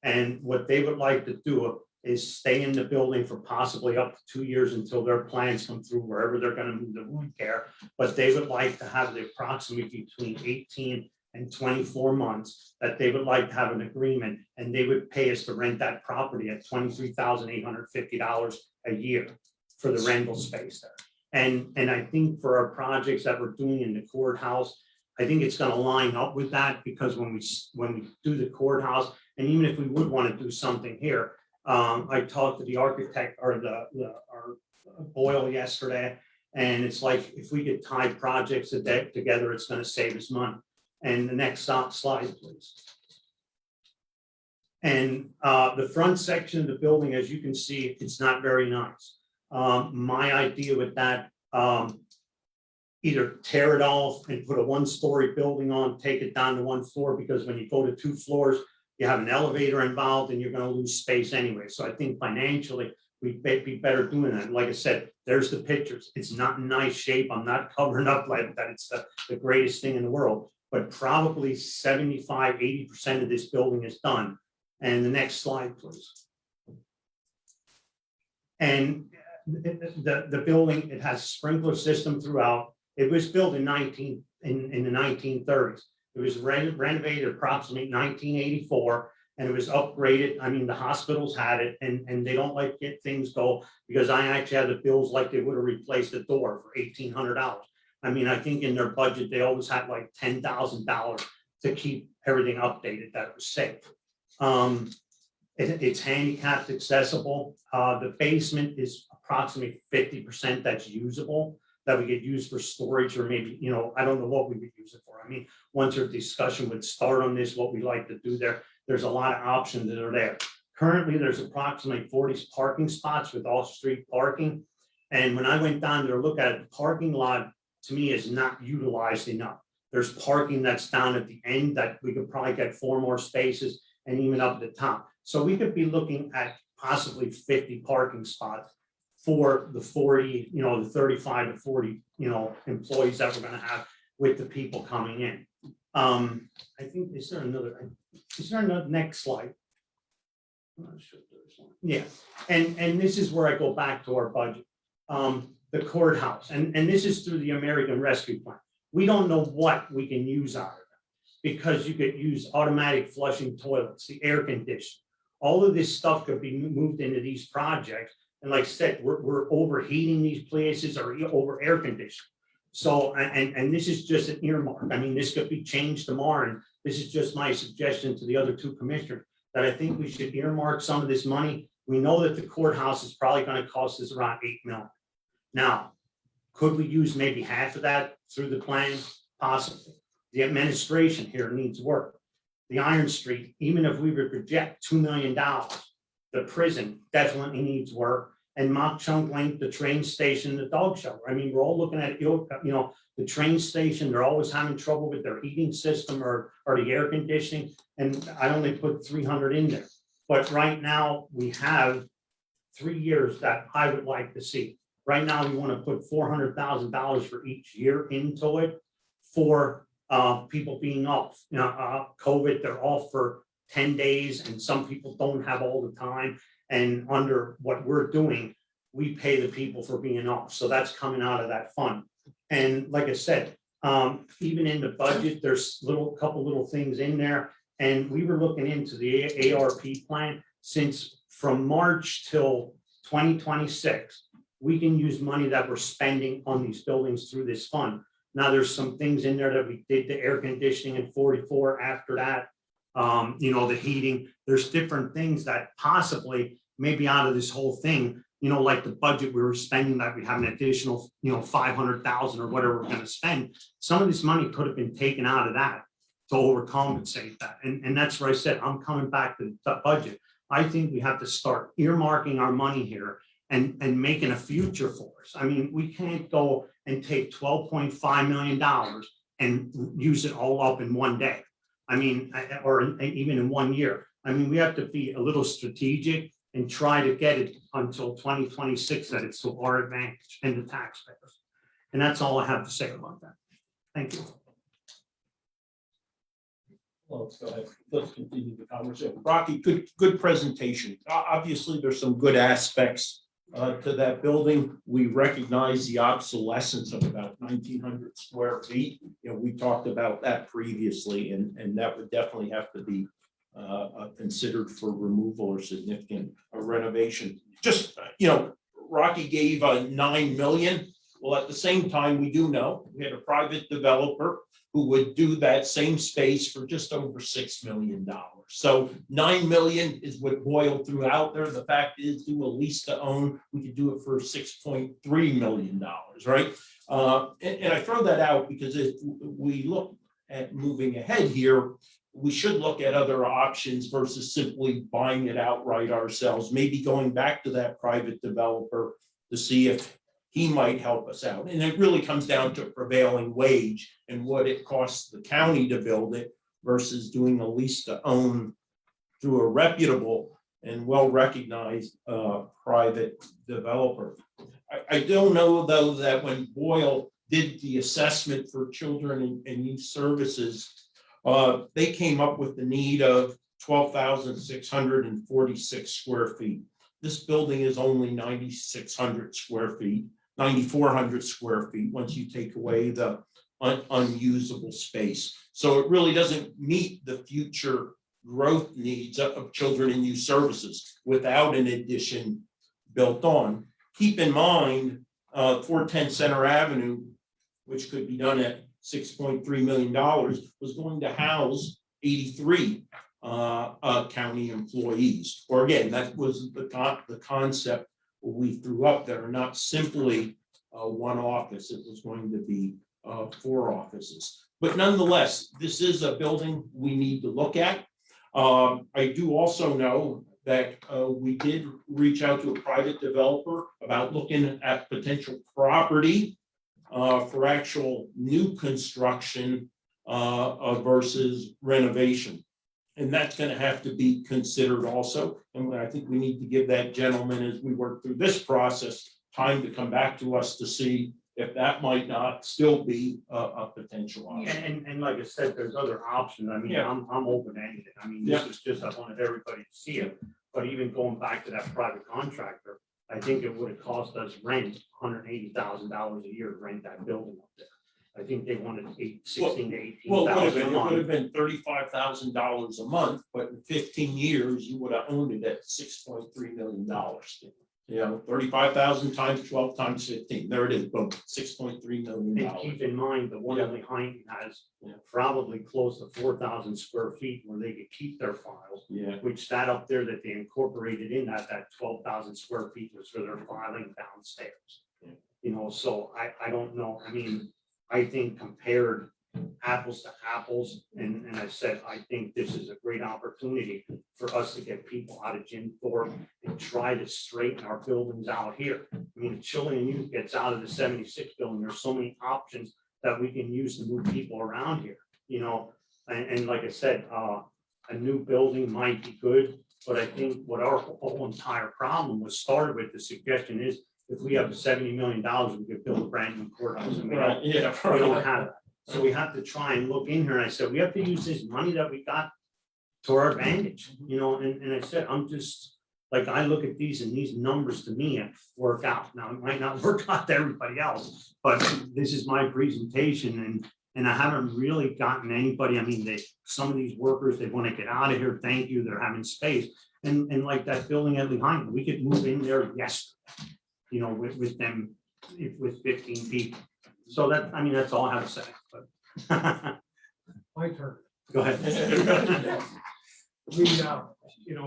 And what they would like to do is stay in the building for possibly up to 2 years until their plans come through wherever they're going to move the wound care. But they would like to have the approximately between 18 and 24 months that they would like to have an agreement, and they would pay us to rent that property at $23,850 a year for the rental space there. And I think for our projects that we're doing in the courthouse, I think it's going to line up with that, because when we do the courthouse, and even if we would want to do something here, I talked to the architect or our Boyle yesterday, and it's like if we could tie projects together, it's going to save us money. And the next slide, please. And the front section of the building, as you can see, it's not very nice. My idea with that, either tear it off and put a 1-story building on, take it down to 1 floor, because when you go to 2 floors, you have an elevator involved and you're going to lose space anyway. So I think financially, we'd be better doing that. Like I said, there's the pictures. It's not in nice shape. I'm not covering up like that. It's the greatest thing in the world, but probably 75–80% of this building is done. And the next slide, please. And the building, it has a sprinkler system throughout. It was built in the 1930s. It was renovated approximately 1984, and it was upgraded. I mean, the hospitals had it, and they don't like get things go, because I actually had the bills like they would have replaced the door for $1,800. I mean, I think in their budget, they always had like $10,000 to keep everything updated that was safe. It's handicapped accessible. The basement is approximately 50% that's usable, that we could use for storage, or maybe, I don't know what we would use it for. I mean, once our discussion would start on this, what we like to do there, there's a lot of options that are there. Currently, there's approximately 40 parking spots with off-street parking. And when I went down there to look at it, the parking lot to me is not utilized enough. There's parking that's down at the end that we could probably get 4 more spaces, and even up the top. So we could be looking at possibly 50 parking spots for the 40, the 35 to 40, employees that we're going to have with the people coming in. I think, is there another next slide? I'm not sure if there's one. Yeah, and this is where I go back to our budget. The courthouse, and this is through the American Rescue Plan. We don't know what we can use out of it, because you could use automatic flushing toilets, the air conditioning. All of this stuff could be moved into these projects. And like I said, we're overheating these places or over air conditioning. So, and this is just an earmark. I mean, this could be changed tomorrow. And this is just my suggestion to the other 2 commissioners, that I think we should earmark some of this money We know that the courthouse is probably gonna cost us around 8 million. Now, could we use maybe half of that through the plan? Possibly. The administration here needs work. The Iron Street, even if we would project $2 million, the prison definitely needs work. And Mach Chung Link, the train station, the dog shelter. I mean, we're all looking at, the train station, they're always having trouble with their heating system or the air conditioning. And I only put 300 in there. But right now, we have 3 years that I would like to see. Right now, we want to put $400,000 for each year into it for people being off. COVID, they're off for 10 days and some people don't have all the time. And under what we're doing, we pay the people for being off. So that's coming out of that fund. And like I said, even in the budget, there's couple little things in there. And we were looking into the ARP plan since from March till 2026, we can use money that we're spending on these buildings through this fund. Now, there's some things in there that we did, the air conditioning in 44 after that, the heating. There's different things that possibly maybe out of this whole thing, like the budget we were spending that we have an additional, 500,000 or whatever we're gonna spend. Some of this money could have been taken out of that to overcompensate that. And that's where I said, I'm coming back to the budget. I think we have to start earmarking our money here and making a future for us. I mean, we can't go and take $12.5 million and use it all up in one day. I mean, or even in 1 year. I mean, we have to be a little strategic and try to get it until 2026 that it's to our advantage and the taxpayers. And that's all I have to say about that. Thank you. Well, let's go ahead. Let's continue the conversation. Rocky, good presentation. Obviously, there's some good aspects to that building. We recognize the obsolescence of about 1,900 square feet. We talked about that previously, and that would definitely have to be considered for removal or significant renovation. Just, Rocky gave 9 million. Well, at the same time, we do know we had a private developer who would do that same space for just over $6 million. So 9 million is what Boyle threw out there. The fact is, do a lease to own, we could do it for $6.3 million, right? And I throw that out because if we look at moving ahead here, we should look at other options versus simply buying it outright ourselves, maybe going back to that private developer to see if he might help us out. And it really comes down to prevailing wage and what it costs the county to build it versus doing a lease to own through a reputable and well-recognized private developer. I don't know, though, that when Boyle did the assessment for children and youth services, they came up with the need of 12,646 square feet. This building is only 9,600 square feet, 9,400 square feet once you take away the unusable space. So it really doesn't meet the future growth needs of children and youth services without an addition built on. Keep in mind, 410 Center Avenue, which could be done at $6.3 million, was going to house 83 county employees. Or again, that was the concept we threw up there, not simply one office. It was going to be 4 offices. But nonetheless, this is a building we need to look at. I do also know that we did reach out to a private developer about looking at potential property for actual new construction versus renovation. And that's going to have to be considered also. And I think we need to give that gentleman, as we work through this process, time to come back to us to see if that might not still be a potential option. And like I said, there's other options. I mean, Yeah. I'm open to anything. I mean, this is just, I wanted everybody to see it. But even going back to that private contractor, I think it would have cost us rent $180,000 a year to rent that building up there. I think they wanted 16 to 18,000 Well, it would a month. have been $35,000 a month, but in 15 years, you would have owned it at $6.3 million. Yeah, 35,000 times 12 times 15, there it is, boom, $6.3 million. And keep in mind, the one behind has Yeah. probably close to 4,000 square feet where they could keep their files. Yeah, Which that up there that they incorporated in that 12,000 square feet was for their filing downstairs. Yeah. You know, so I don't know, I mean, I think compared apples to apples, and I said, I think this is a great opportunity for us to get people out of Jim Thorpe and try to straighten our buildings out here. I mean, Chilean Youth gets out of the 76 building, there's so many options that we can use to move people around here, you know? And like I said, a new building might be good, but I think what our whole entire problem was started with, the suggestion is, if we have $70 million, we could build a brand new courthouse, and we right, yeah. don't have that. So we have to try and look in here, and I said, we have to use this money that we got to our advantage, you know, and I said, I'm just, like, I look at these and these numbers to me work out. Now, it might not work out to everybody else, but this is my presentation, and I haven't really gotten anybody, I mean, some of these workers, they want to get out of here, thank you, they're having space. And like that building at Lehighton, we could move in there yesterday, you know, with them, with 15 people. So that, I mean, that's all I have to say, but. My turn. Go ahead. We,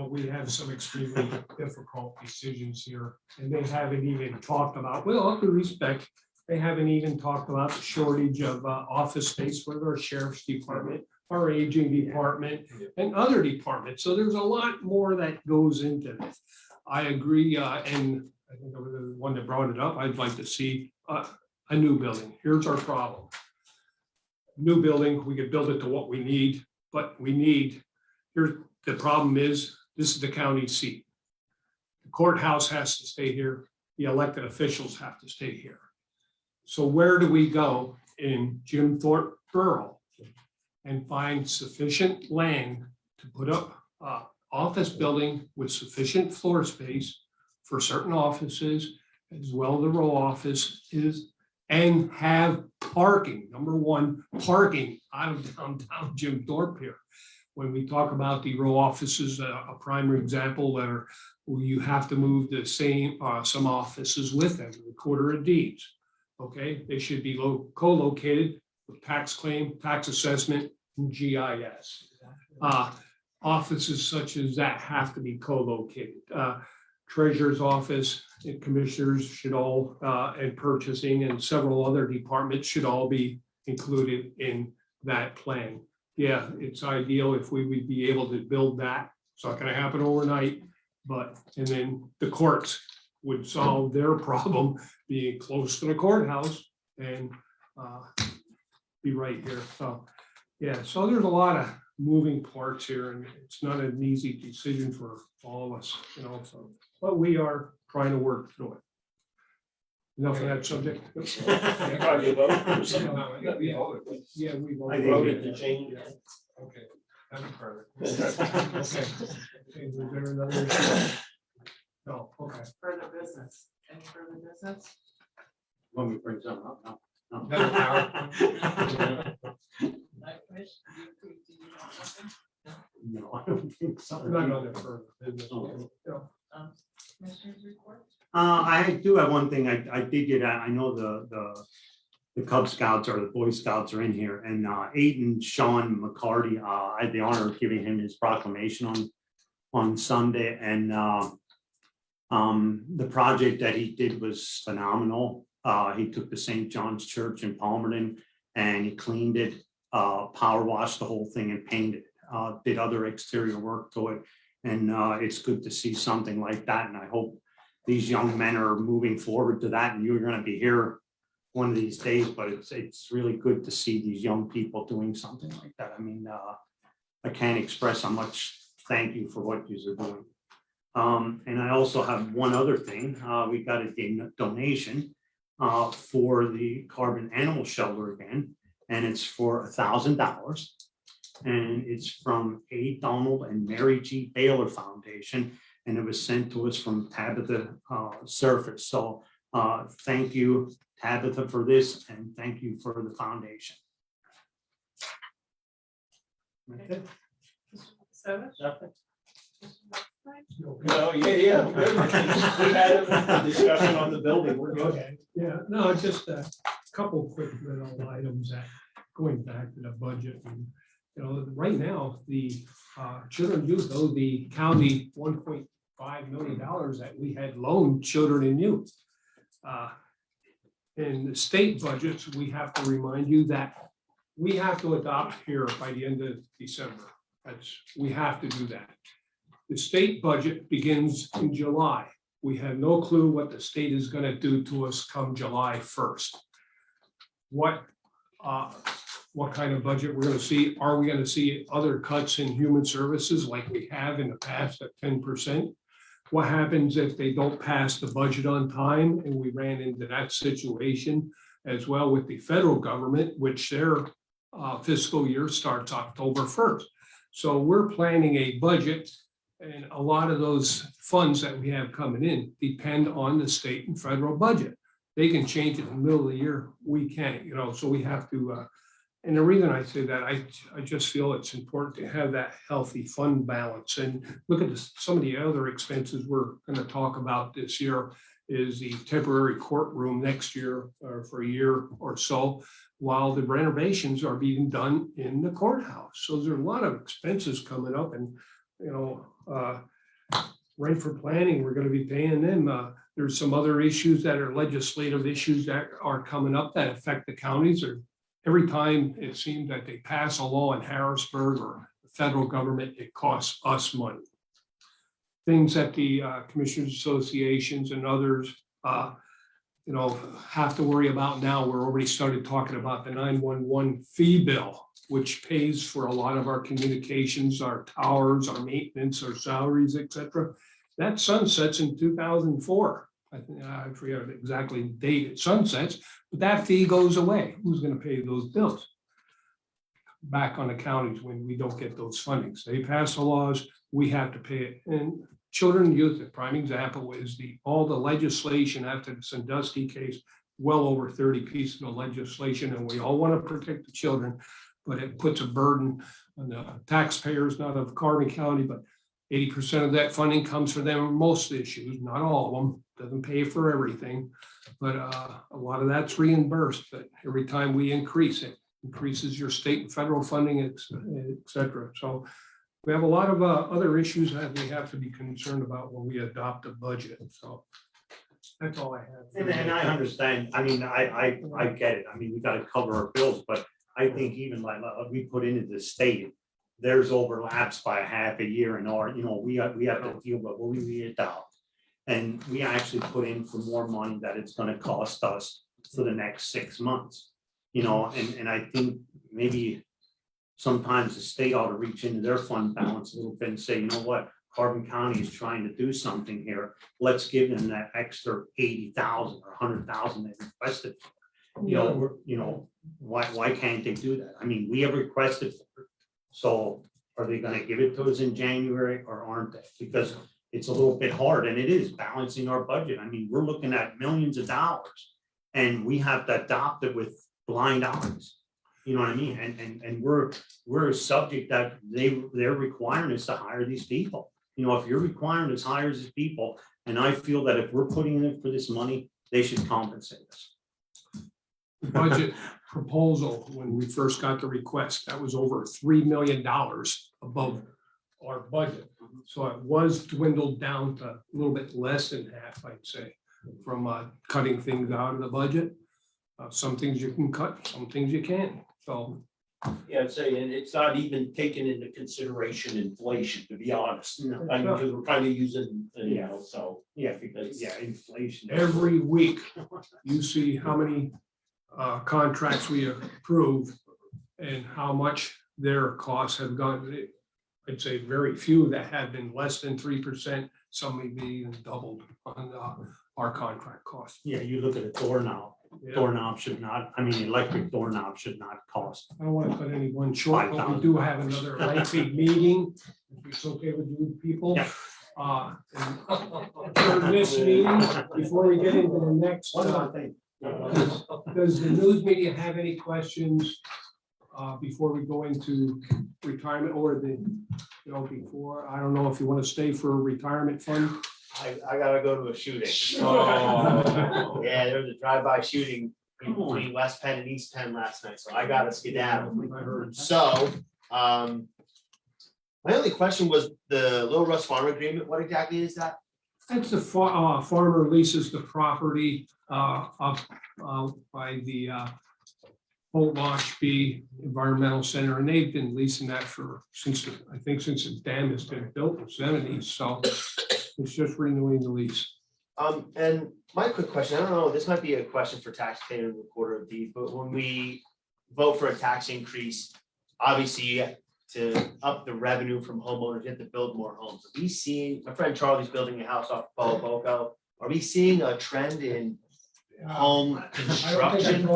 we have some extremely difficult decisions here, and they haven't even talked about, with all due respect, they haven't even talked about the shortage of office space for our sheriff's department, our aging department, and other departments. So there's a lot more that goes into this. I agree, and I think I was the one that brought it up. I'd like to see a new building. Here's our problem. New building, we could build it to what we need, but the problem is, this is the county seat. The courthouse has to stay here. The elected officials have to stay here. So where do we go in Jim Thorpe Borough and find sufficient land to put up office building with sufficient floor space for certain offices, as well as the row office is, and have parking, number one, parking out of downtown Jim Thorpe here. When we talk about the row offices, a primary example where you have to move the same, some offices with them, the Recorder of Deeds. Okay, they should be co-located with tax claim, tax assessment, and GIS. Offices such as that have to be co-located. Treasurer's office and commissioners should all, and purchasing and several other departments should all be included in that plan. Yeah, it's ideal if we would be able to build that. It's not gonna happen overnight, and then the courts would solve their problem being close to the courthouse and be right here. So, yeah, so there's a lot of moving parts here, and it's not an easy decision for all of us, so, but we are trying to work through it. Enough of that subject. Yeah, we Voted to change. Okay. Nothing further. Okay. Is there another issue? No, okay. Further business, any further business? When we bring something up, no. Another PowerPoint. Do you have something? No, I don't think so. Not on the further business. Commissioners report? I do have one thing, I did get, I know the Cub Scouts or the Boy Scouts are in here, and Aiden Sean McCarty, I had the honor of giving him his proclamation on Sunday, and the project that he did was phenomenal. He took the St. John's Church in Palmerton and he cleaned it, power washed the whole thing and painted, did other exterior work to it. And it's good to see something like that. And I hope these young men are moving forward to that, and you're going to be here one of these days, but it's really good to see these young people doing something like that. I mean, I can't express how much thank you for what you are doing. And I also have one other thing. We got a donation for the Carbon Animal Shelter again, and it's for $1,000. And it's from A. Donald and Mary G. Baylor Foundation, and it was sent to us from Tabitha Surface. So thank you, Tabitha, for this, and thank you for the foundation. Savage? time? No, yeah. We had a discussion on the building. We're good. Okay, yeah, no, just a couple quick little items that, going back to the budget. And, you know, right now, the children and youth owe the county $1.5 million that we had loaned children and youth. In the state budgets, we have to remind you that we have to adopt here by the end of December. We have to do that. The state budget begins in July. We have no clue what the state is going to do to us come July 1st. What kind of budget we're going to see? Are we going to see other cuts in human services like we have in the past at 10%? What happens if they don't pass the budget on time? And we ran into that situation as well with the federal government, which their fiscal year starts October 1st. So we're planning a budget, and a lot of those funds that we have coming in depend on the state and federal budget. They can change it in the middle of the year. We can't, you know, so we have to, and the reason I say that, I just feel it's important to have that healthy fund balance. And look at some of the other expenses we're going to talk about this year is the temporary courtroom next year or for a year or so, while the renovations are being done in the courthouse. So there's a lot of expenses coming up, and, you know, rent for planning, we're going to be paying them. There's some other issues that are legislative issues that are coming up that affect the counties. Or every time it seems that they pass a law in Harrisburg or the federal government, it costs us money. Things that the commissioners associations and others, you know, have to worry about now. We're already started talking about the 911 fee bill, which pays for a lot of our communications, our towers, our maintenance, our salaries, etc. That sunsets in 2004. I forget exactly the date it sunsets, but that fee goes away. Who's going to pay those bills? Back on the counties when we don't get those fundings. They pass the laws, we have to pay it. And children and youth, a prime example is all the legislation after the Sandusky case, well over 30 pieces of legislation, and we all want to protect the children, but it puts a burden on the taxpayers, not of Carbon County, but 80% of that funding comes for them, most issues, not all of them, doesn't pay for everything, but a lot of that's reimbursed, but every time we increase it, increases your state and federal funding, et cetera. So we have a lot of other issues that we have to be concerned about when we adopt a budget, so that's all I have. And I understand, I mean, I get it, I mean, we gotta cover our bills, but I think even like we put into the state, there's overlaps by half a year in our, you know, we have to deal with what we adopt. And we actually put in for more money that it's gonna cost us for the next 6 months. You know, and I think maybe sometimes the state ought to reach into their fund balance a little bit and say, you know what, Carbon County is trying to do something here. Let's give them that extra 80,000 or 100,000 they requested. You know, why can't they do that? I mean, we have requested for it. So are they gonna give it to us in January or aren't they? Because it's a little bit hard, and it is balancing our budget. I mean, we're looking at millions of dollars and we have to adopt it with blind eyes. You know what I mean? And we're a subject that they're requiring us to hire these people. You know, if you're requiring us to hire these people, and I feel that if we're putting in for this money, they should compensate us. The budget proposal, when we first got the request, that was over $3 million above our budget. So it was dwindled down to a little bit less than half, I'd say, from cutting things out of the budget. Some things you can cut, some things you can't. So Yeah, I'd say, and it's not even taking into consideration inflation, to be honest. No. I mean, because we're kind of using, you know, so. Yeah, because, yeah, inflation. every week you see how many contracts we approve and how much their costs have gone. I'd say very few that have been less than 3%. Some may be even doubled on our contract costs. Yeah, you look at a doorknob. Yeah. Doorknob should not, I mean, electric doorknob should not cost. I don't want to cut anyone short, but we do have another lengthy meeting. If it's okay with you people. Yeah. And for this meeting, before we get into the next, does the news media have any questions before we go into retirement or the before, I don't know if you want to stay for a retirement fund. I gotta go to a shooting. Oh. Yeah, there was a drive-by shooting between West Penn and East Penn last night, so I gotta skedaddle. I heard. So, my only question was the Little Russ Farm Agreement, what exactly is that? That's the farmer leases the property up by the Old Lashby Environmental Center, and they've been leasing that since the dam has been built in the seventies, so it's just renewing the lease. And my quick question, I don't know, this might be a question for taxpayer and recorder of deeds, but when we vote for a tax increase, obviously to up the revenue from homeowners, you have to build more homes. Are we seeing, my friend Charlie's building a house off Boco, are we seeing a trend in home construction?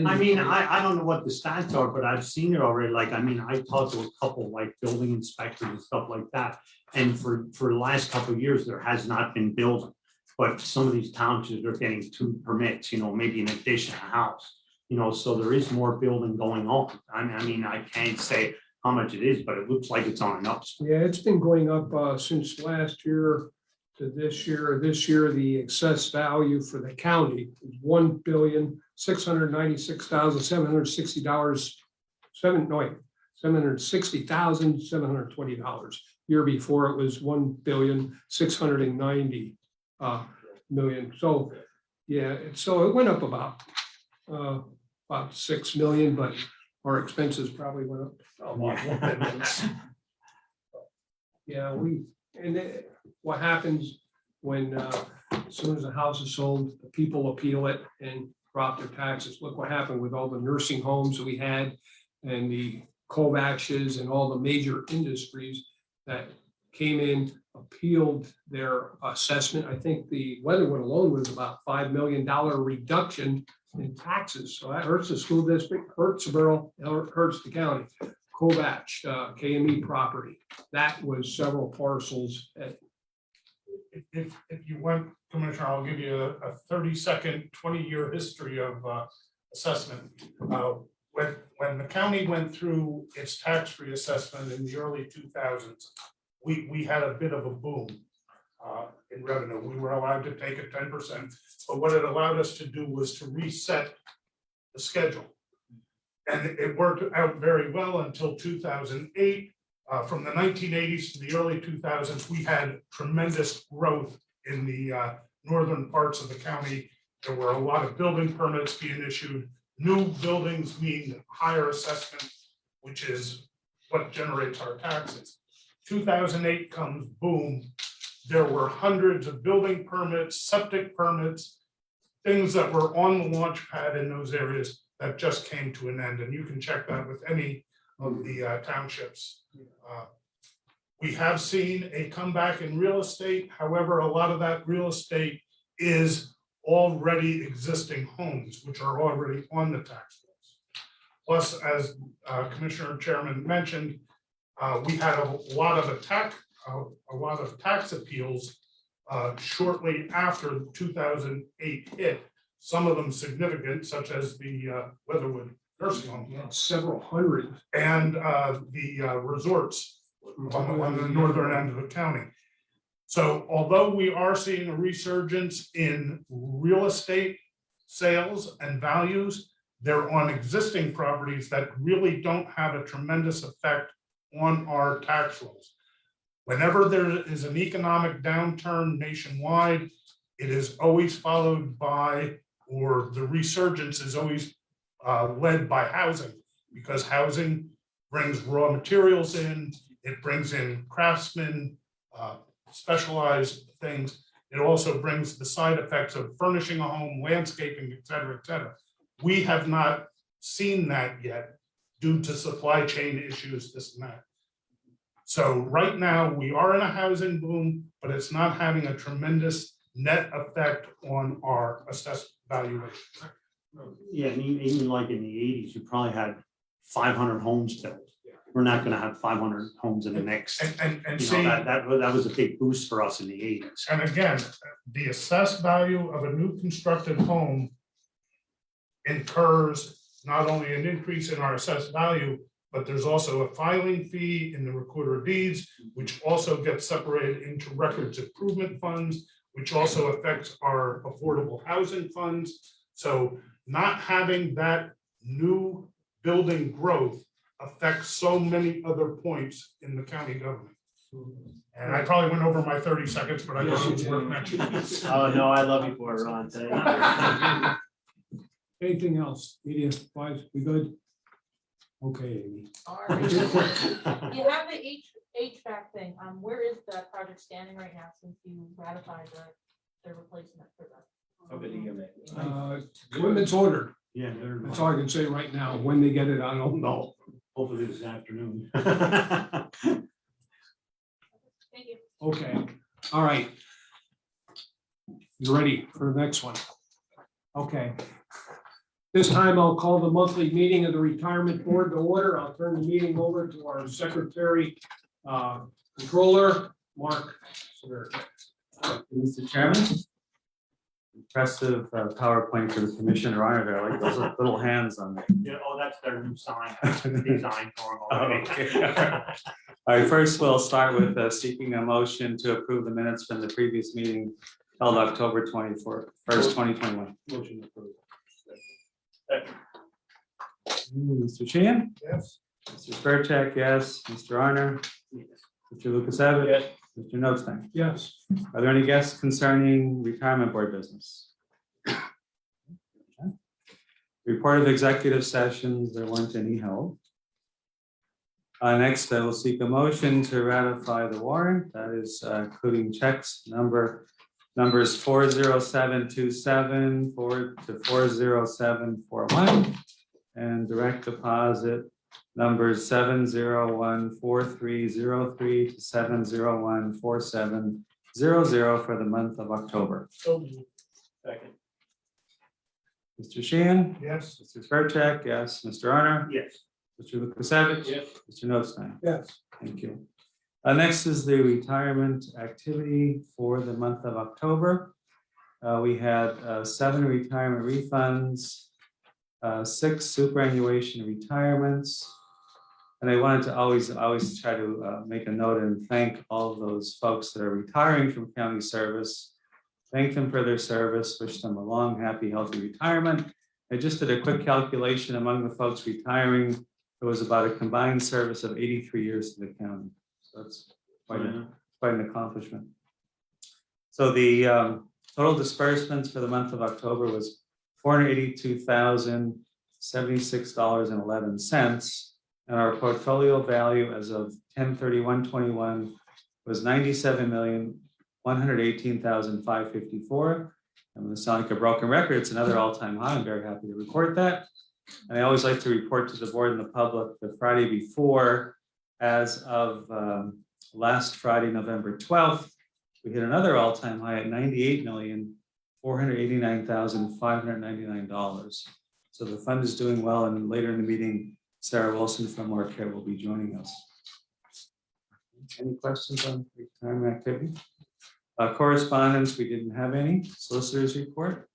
I mean, I don't know what the stats are, but I've seen it already. Like, I mean, I talked to a couple like building inspectors and stuff like that. And for the last couple of years, there has not been building. But some of these townships are getting 2 permits, maybe an addition, a house, so there is more building going on. I mean, I can't say how much it is, but it looks like it's on an upswing. Yeah, it's been going up since last year to this year. This year, the excess value for the county is $1,696,760. $760,720. Year before it was $1,690,000,000. So, yeah, so it went up about 6 million, but our expenses probably went up a lot more than that. Yeah, what happens when, as soon as a house is sold, the people appeal it and drop their taxes. Look what happened with all the nursing homes we had and the Kovacs and all the major industries that came in, appealed their assessment. I think the Weatherwood alone was about $5 million reduction in taxes. So that hurts the school district, hurts the borough, hurts the county. Kovac, KME property, that was several parcels. If you want, Commissioner, I'll give you a 30-second, 20-year history of assessment. When the county went through its tax reassessment in the early 2000s, we had a bit of a boom in revenue. We were allowed to take it 10%, but what it allowed us to do was to reset the schedule. And it worked out very well until 2008. From the 1980s to the early 2000s, we had tremendous growth in the northern parts of the county. There were a lot of building permits being issued. New buildings mean higher assessment, which is what generates our taxes. 2008 comes, boom. There were hundreds of building permits, septic permits, things that were on the launch pad in those areas that just came to an end. And you can check that with any of the townships. We have seen a comeback in real estate. However, a lot of that real estate is already existing homes, which are already on the tax rolls. Plus, as Commissioner Chairman mentioned, we had a lot of tax appeals shortly after 2008 hit. Some of them significant, such as the Weatherwood nursing home. Several hundred. And the resorts on the northern end of the county. So although we are seeing a resurgence in real estate sales and values, they're on existing properties that really don't have a tremendous effect on our tax rolls. Whenever there is an economic downturn nationwide, it is always followed by, or the resurgence is always led by housing, because housing brings raw materials in, it brings in craftsmen, specialized things. It also brings the side effects of furnishing a home, landscaping, et cetera, et cetera. We have not seen that yet due to supply chain issues, this and that. So right now, we are in a housing boom, but it's not having a tremendous net effect on our assessed valuation. Yeah, and even like in the 80s, you probably had 500 homes built. We're not gonna have 500 homes in the next, And you know, see, that was a big boost for us in the 80s. and again, the assessed value of a new constructed home incurs not only an increase in our assessed value, but there's also a filing fee in the recorder of deeds, which also gets separated into records improvement funds, which also affects our affordable housing funds. So not having that new building growth affects so many other points in the county government. And I probably went over my 30 seconds, but I guess it's worth mentioning. Oh, no, I love you for it, Ron, today. Anything else? Media wise, we good? Okay, Amy. All right. You have the HVAC thing. Where is that project standing right now since you ratified the replacement for that? Equipment's ordered. Yeah, they're, That's all I can say right now. When they get it, I don't know. hopefully this afternoon. Thank you. Okay, all right. You ready for the next one? Okay. This time I'll call the monthly meeting of the retirement board to order. I'll turn the meeting over to our secretary, controller, Mark. Mr. Chairman. Impressive PowerPoint for the commissioner honor there, I like those little hands on there. Yeah, oh, that's their new sign, design for them already. Okay. All right, first we'll start with seeking a motion to approve the minutes from the previous meeting held October 24th, 2021. Motion approved. Mr. Sheehan? Yes. Mr. Spurcheck, yes. Mr. Arner? Mr. Lukasevich? Yes. Mr. Notstein? Yes. Are there any guests concerning retirement board business? Okay. Report of executive sessions, there weren't any held. Next, I will seek a motion to ratify the warrant, that is including checks numbers 40727 forward to 40741 and direct deposit numbers 7014303 to 7014700 for the month of October. Second. Mr. Sheehan? Yes. Mr. Spurcheck, yes. Mr. Arner? Yes. Mr. Lukasevich? Yes. Mr. Notstein? Yes. Thank you. Next is the retirement activity for the month of October. We had 7 retirement refunds, 6 superannuation retirements. And I wanted to always try to make a note and thank all of those folks that are retiring from county service. Thank them for their service, wish them a long, happy, healthy retirement. I just did a quick calculation among the folks retiring. It was about a combined service of 83 years to the county. So that's quite an accomplishment. So the total disbursements for the month of October was $482,076.11. And our portfolio value as of 10/31/21 was $97,118,554. I'm going to sound like a broken record. It's another all-time high. I'm very happy to report that. And I always like to report to the board and the public the Friday before, as of last Friday, November 12th, we hit another all-time high at $98,489,599. So the fund is doing well, and later in the meeting, Sarah Wilson from Marquette will be joining us. Any questions on retirement activity? Correspondence, we didn't have any. Solicitors report.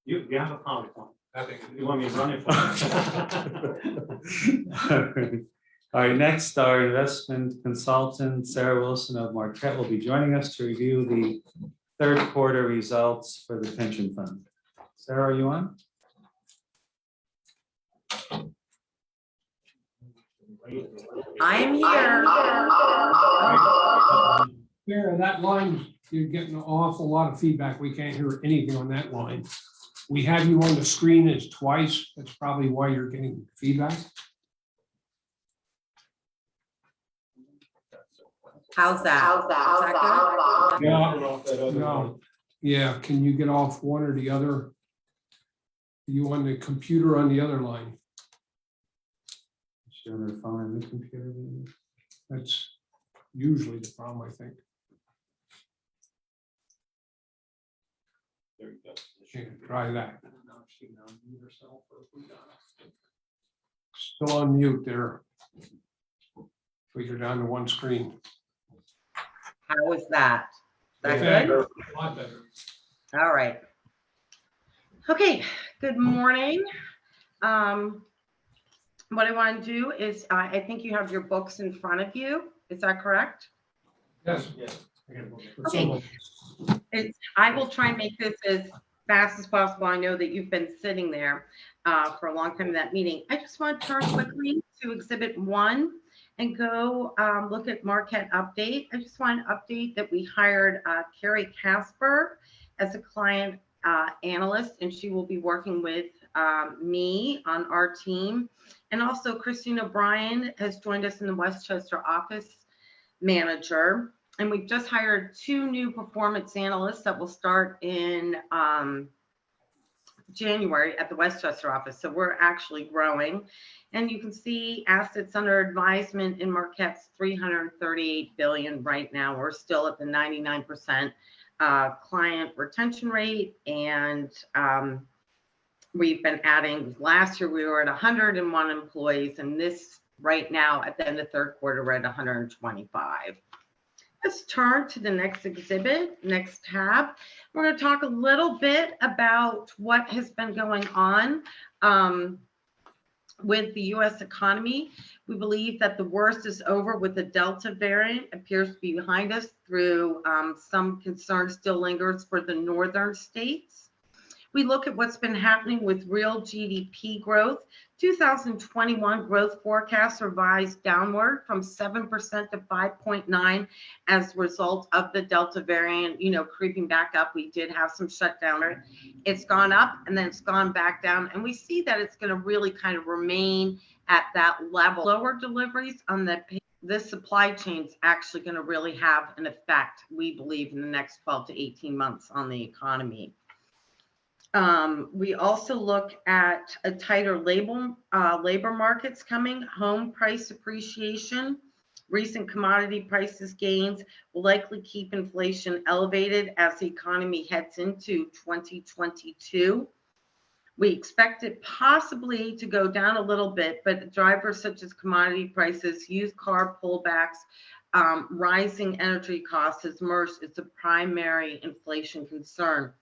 You have a PowerPoint. Nothing. You want me to run it for you? All right, next, our investment consultant, Sarah Wilson of Marquette, will be joining us to review the third quarter results for the pension fund. Sarah, are you on? I'm here. Sarah, that line, you're getting an awful lot of feedback. We can't hear anything on that line. We have you on the screen as twice. That's probably why you're getting feedback. How's that? Is that good? Yeah, no, yeah, can you get off one or the other? Are you on the computer on the other line? Is she on her phone and the computer? That's usually the problem, I think. There you go. Yeah, try that. Still on mute there. But you're down to one screen. How is that? Is that good? A lot better. All right. Okay, good morning. what I want to do is, I think you have your books in front of you. Is that correct? Yes. Okay. I will try and make this as fast as possible. I know that you've been sitting there for a long time in that meeting. I just want to turn quickly to Exhibit 1 and go look at Marquette Update. I just want to update that we hired Carrie Casper as a client analyst, and she will be working with me on our team. And also Christine O'Brien has joined us in the Westchester office manager. And we've just hired 2 new performance analysts that will start in January at the Westchester office. So we're actually growing. And you can see assets under advisement in Marquette's 338 billion right now. We're still at the 99% client retention rate. And we've been adding, last year we were at 101 employees, and this right now at the end of third quarter, we're at 125. Let's turn to the next exhibit, next tab. We're going to talk a little bit about what has been going on with the U.S. economy. We believe that the worst is over with the Delta variant, appears to be behind us through some concern still lingers for the northern states. We look at what's been happening with real GDP growth. 2021 growth forecasts revised downward from 7% to 5.9 as a result of the Delta variant, creeping back up. We did have some shutdown. It's gone up and then it's gone back down. And we see that it's going to really kind of remain at that level. Lower deliveries on this supply chain is actually going to really have an effect, we believe, in the next 12 to 18 months on the economy. We also look at a tighter labor markets coming, home price appreciation, recent commodity prices gains will likely keep inflation elevated as the economy heads into 2022. We expect it possibly to go down a little bit, but drivers such as commodity prices, used car pullbacks, rising energy costs has emerged as a primary inflation concern.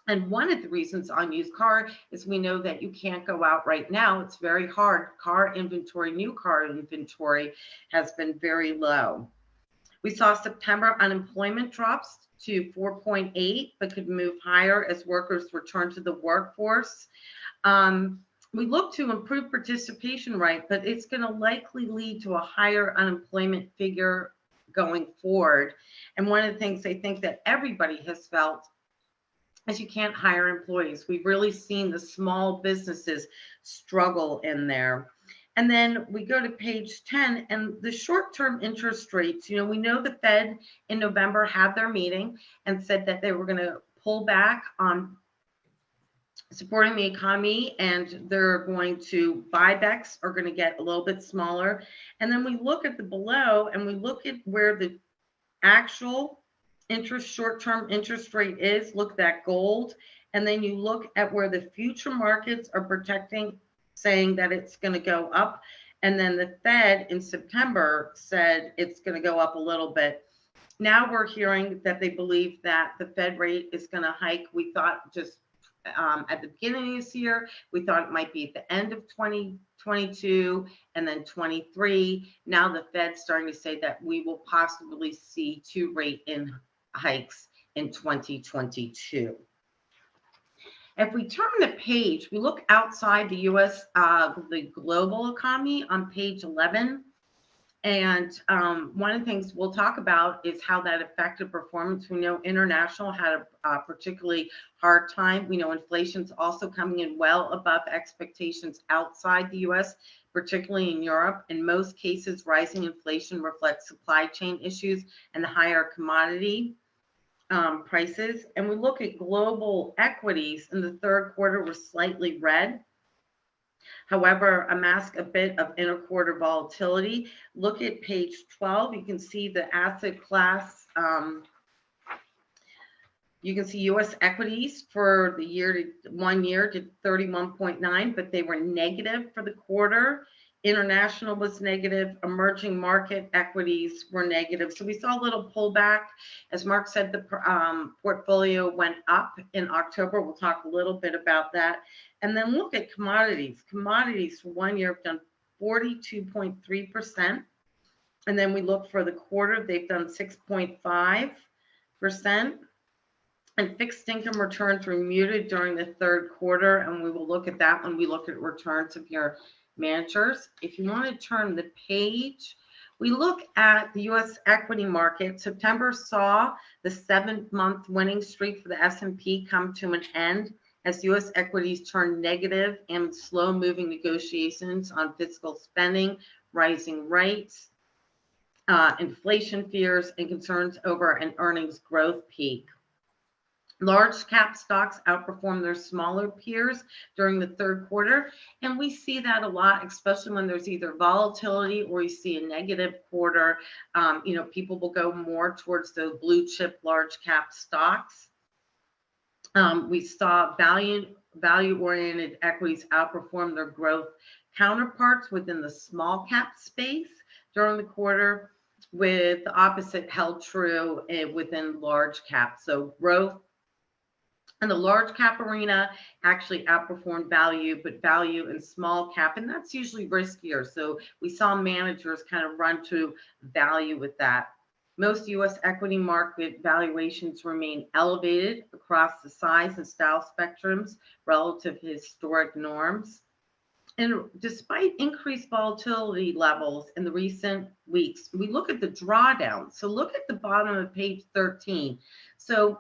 And one of the reasons on used car is we know that you can't go out right now. It's very hard. New car inventory has been very low. We saw September unemployment drops to 4.8, but could move higher as workers return to the workforce. We look to improve participation rate, but it's going to likely lead to a higher unemployment figure going forward. And one of the things I think that everybody has felt is you can't hire employees. We've really seen the small businesses struggle in there. And then we go to page 10 and the short-term interest rates. We know the Fed in November had their meeting and said that they were going to pull back on supporting the economy, and they're going to buybacks are going to get a little bit smaller. And then we look at the below and we look at where the actual short-term interest rate is. Look at that gold, and then you look at where the future markets are protecting, saying that it's going to go up, and then the Fed in September said it's going to go up a little bit. Now we're hearing that they believe that the Fed rate is going to hike. We thought just at the beginning of this year, we thought it might be at the end of 2022 and then 23. Now the Fed's starting to say that we will possibly see 2 rate hikes in 2022. If we turn the page, we look outside the US, the global economy on page 11. And one of the things we'll talk about is how that affected performance. We know international had a particularly hard time. We know inflation's also coming in well above expectations outside the US, particularly in Europe. In most cases, rising inflation reflects supply chain issues and the higher commodity prices. And we look at global equities in the third quarter were slightly red. However, mask a bit of interquarter volatility. Look at page 12. You can see the asset class. You can see U.S. equities for the 1 year did 31.9, but they were negative for the quarter. International was negative. Emerging market equities were negative. So we saw a little pullback. As Mark said, the portfolio went up in October. We'll talk a little bit about that. And then look at commodities. Commodities for 1 year have done 42.3%. And then we look for the quarter, they've done 6.5%. And fixed income returns were muted during the third quarter, and we will look at that when we look at returns of your managers. If you want to turn the page, we look at the U.S. equity market. September saw the 7-month winning streak for the S&P come to an end as U.S. equities turned negative and slow-moving negotiations on fiscal spending, rising rates, inflation fears, and concerns over an earnings growth peak. Large cap stocks outperform their smaller peers during the third quarter. And we see that a lot, especially when there's either volatility or you see a negative quarter. People will go more towards the blue chip large cap stocks. We saw value-oriented equities outperform their growth counterparts within the small cap space during the quarter, with the opposite held true within large cap. So growth and the large cap arena actually outperformed value, but value and small cap, and that's usually riskier. So we saw managers kind of run to value with that. Most U.S. equity market valuations remain elevated across the size and style spectrums relative to historic norms. And despite increased volatility levels in the recent weeks, we look at the drawdown. So look at the bottom of page 13. So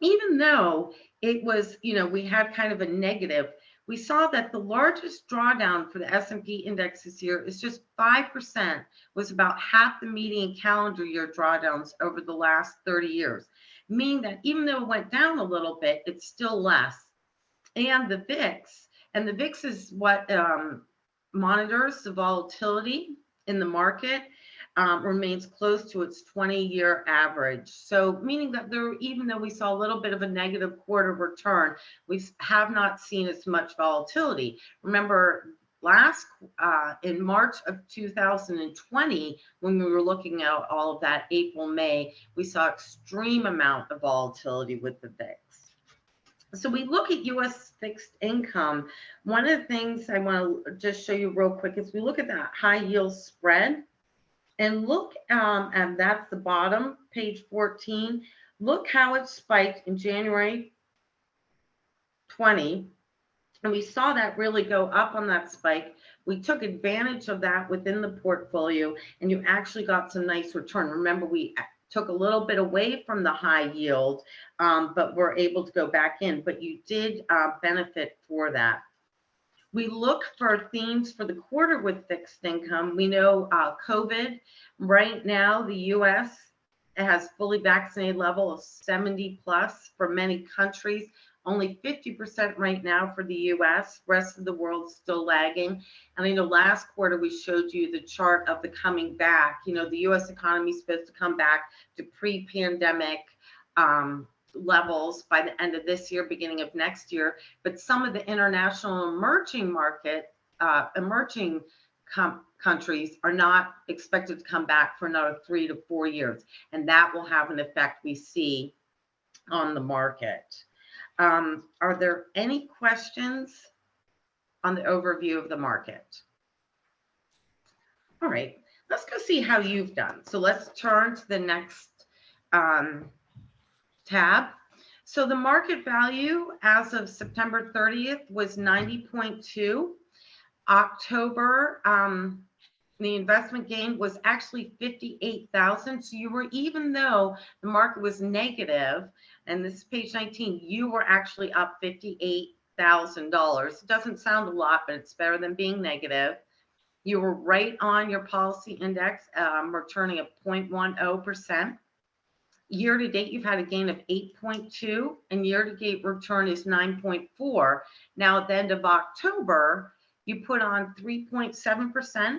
even though it was, we had kind of a negative, we saw that the largest drawdown for the S&P index this year is just 5%, was about half the median calendar year drawdowns over the last 30 years, meaning that even though it went down a little bit, it's still less. And the VIX is what monitors the volatility in the market, remains close to its 20-year average. So meaning that even though we saw a little bit of a negative quarter return, we have not seen as much volatility. Remember in March of 2020, when we were looking at all of that, April, May, we saw extreme amount of volatility with the VIX. So we look at U.S. fixed income. One of the things I want to just show you real quick is we look at that high yield spread. And look, and that's the bottom, page 14. Look how it spiked in January 20. And we saw that really go up on that spike. We took advantage of that within the portfolio, and you actually got some nice return. Remember, we took a little bit away from the high yield, but we're able to go back in. But you did benefit for that. We look for themes for the quarter with fixed income. We know COVID, right now, the U.S. has fully vaccinated level of 70 plus for many countries, only 50% right now for the U.S. Rest of the world still lagging. And I know last quarter we showed you the chart of the coming back. The U.S. economy is supposed to come back to pre-pandemic levels by the end of this year, beginning of next year. But some of the international emerging countries are not expected to come back for another 3 to 4 years. And that will have an effect we see on the market. Are there any questions on the overview of the market? All right, let's go see how you've done. So let's turn to the next tab. So the market value as of September 30th was 90.2. October, the investment gain was actually 58,000. So you were, even though the market was negative, and this is page 19, you were actually up $58,000. It doesn't sound a lot, but it's better than being negative. You were right on your policy index, returning a 0.10%. Year to date, you've had a gain of 8.2, and year to date return is 9.4. Now at the end of October, you put on 3.7%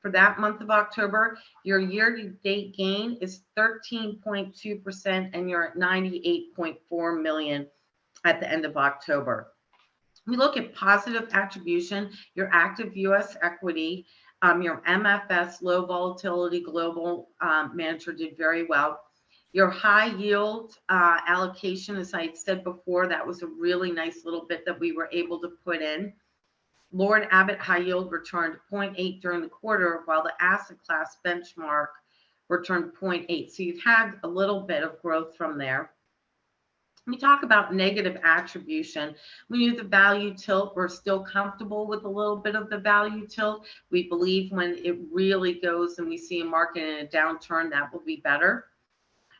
for that month of October. Your year to date gain is 13.2%, and you're at 98.4 million at the end of October. We look at positive attribution, your active U.S. equity, your MFS low volatility global manager did very well. Your high yield allocation, as I had said before, that was a really nice little bit that we were able to put in. Lord Abbett High Yield returned 0.8 during the quarter, while the asset class benchmark returned 0.8. So you've had a little bit of growth from there. We talk about negative attribution. We use the value tilt. We're still comfortable with a little bit of the value tilt. We believe when it really goes and we see a market in a downturn, that will be better.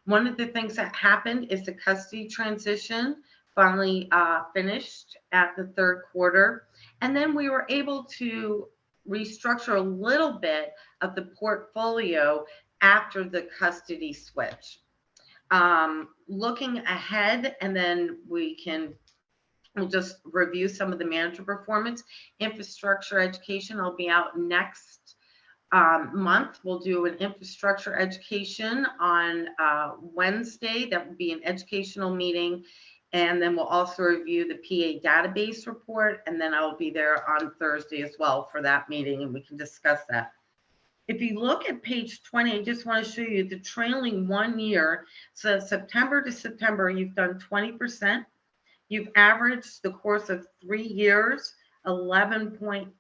One of the things that happened is the custody transition finally finished at the third quarter. And then we were able to restructure a little bit of the portfolio after the custody switch. Looking ahead, and then we'll just review some of the manager performance. Infrastructure education, I'll be out next month. We'll do an infrastructure education on Wednesday. That will be an educational meeting. And then we'll also review the PA database report. And then I'll be there on Thursday as well for that meeting, and we can discuss that. If you look at page 20, I just want to show you the trailing 1 year. So September to September, you've done 20%. You've averaged the course of 3 years, 11%.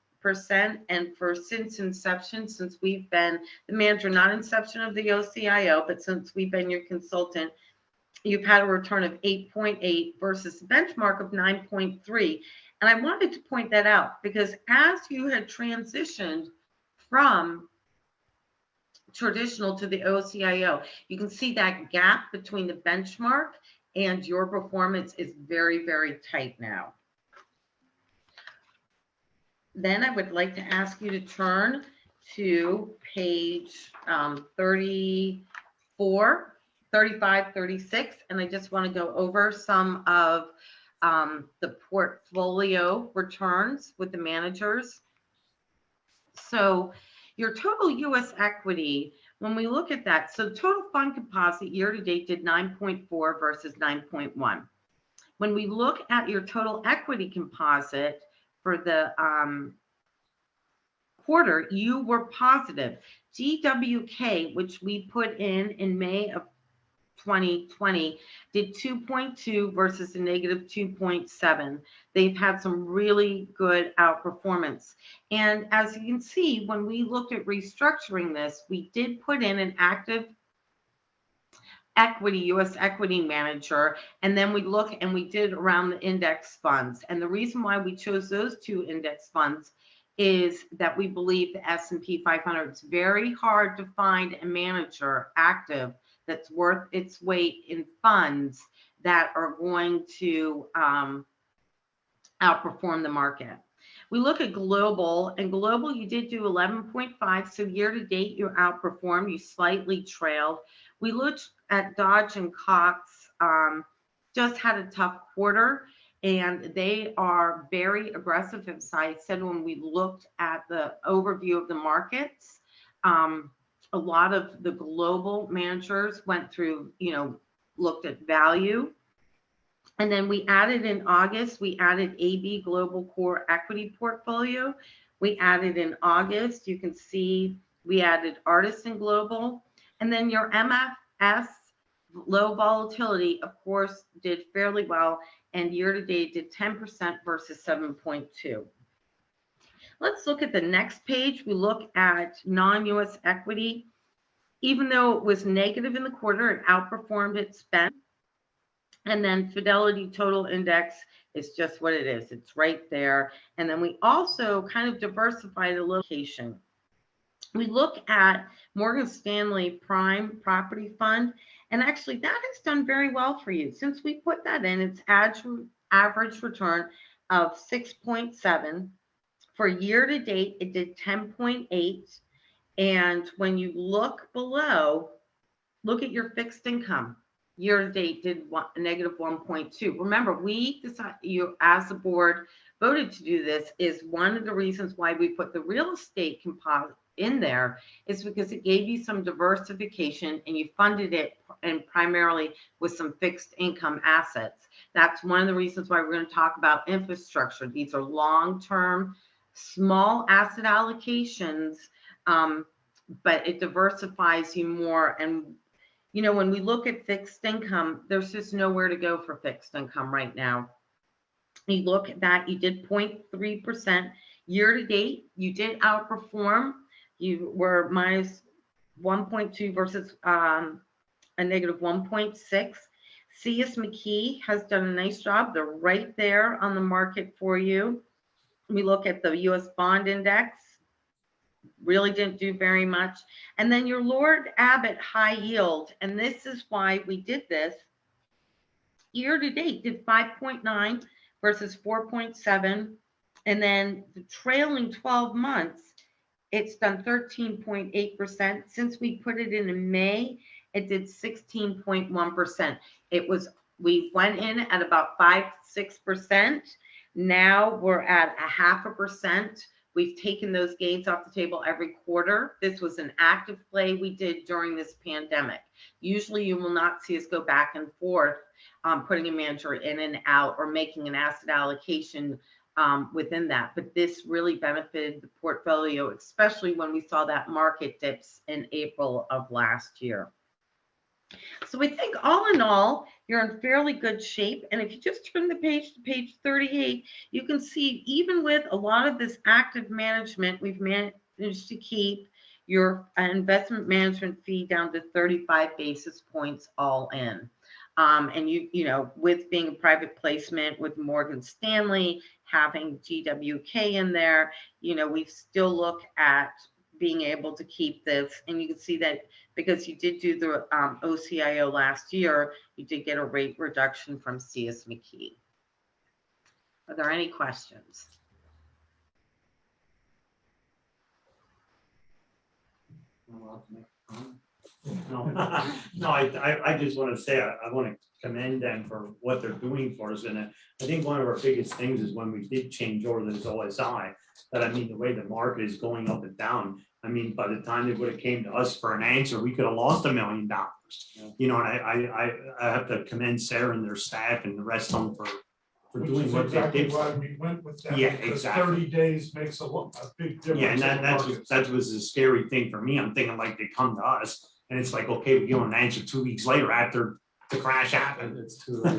And for since inception, since we've been the manager, not inception of the OCIO, but since we've been your consultant, you've had a return of 8.8 versus benchmark of 9.3. And I wanted to point that out because as you had transitioned from traditional to the OCIO, you can see that gap between the benchmark and your performance is very, very tight now. Then I would like to ask you to turn to page 34, 35, 36, and I just want to go over some of the portfolio returns with the managers. So your total U.S. equity, when we look at that, so total fund composite year to date did 9.4 versus 9.1. When we look at your total equity composite for the quarter, you were positive. GWK, which we put in May of 2020, did 2.2 versus a negative 2.7. They've had some really good outperformance. And as you can see, when we looked at restructuring this, we did put in an active equity, U.S. equity manager, and then we look and we did around the index funds. And the reason why we chose those two index funds is that we believe the S&P 500, it's very hard to find a manager active that's worth its weight in funds that are going to outperform the market. We look at global, and global you did do 11.5, so year to date you outperformed, you slightly trailed. We looked at Dodge and Cox, just had a tough quarter, and they are very aggressive, as I said when we looked at the overview of the markets. A lot of the global managers went through, looked at value. And then we added in August, we added AB Global Core Equity Portfolio. We added in August, you can see we added Artisan Global. And then your MFS low volatility, of course, did fairly well. And year to date did 10% versus 7.2. Let's look at the next page. We look at non-US equity. Even though it was negative in the quarter, it outperformed its spend. And then Fidelity Total Index is just what it is. It's right there. And then we also kind of diversified a location. We look at Morgan Stanley Prime Property Fund, and actually that has done very well for you. Since we put that in, its average return of 6.7. For year to date, it did 10.8. And when you look below, look at your fixed income. Year to date did negative 1.2. Remember, we decided, you as the board voted to do this, is one of the reasons why we put the real estate composite in there is because it gave you some diversification and you funded it and primarily with some fixed income assets. That's one of the reasons why we're going to talk about infrastructure. These are long-term, small asset allocations, but it diversifies you more. And you know, when we look at fixed income, there's just nowhere to go for fixed income right now. You look at that, you did 0.3% year to date. You did outperform. You were minus 1.2 versus a negative 1.6. CS McKee has done a nice job. They're right there on the market for you. We look at the US bond index, really didn't do very much. And then your Lord Abbott high yield, and this is why we did this. Year to date did 5.9 versus 4.7. And then the trailing 12 months, it's done 13.8%. Since we put it in May, it did 16.1%. We went in at about 5-6%. Now we're at 0.5%. We've taken those gains off the table every quarter. This was an active play we did during this pandemic. Usually you will not see us go back and forth, putting a manager in and out or making an asset allocation within that. But this really benefited the portfolio, especially when we saw that market dips in April of last year. So I think all in all, you're in fairly good shape. And if you just turn the page to page 38, you can see even with a lot of this active management, we've managed to keep your investment management fee down to 35 basis points all in. And you know, with being a private placement with Morgan Stanley, having GWK in there, you know, we still look at being able to keep this. And you can see that because you did do the OCIO last year, you did get a rate reduction from CS McKee. Are there any questions? No, I just want to say, I want to commend them for what they're doing for us. And I think one of our biggest things is when we did change over this OSI, that I mean, the way the market is going up and down, I mean, by the time they would have came to us for an answer, we could have lost $1 million. You know, and I have to commend Sarah and their staff and the rest of them for Which doing is what they exactly did. why we went with that. Yeah, because exactly. 30 days makes a big difference. Yeah, and in the markets. that was a scary thing for me. I'm thinking like they come to us and it's like, okay, we give them an answer 2 weeks later after the crash happened. It's too late.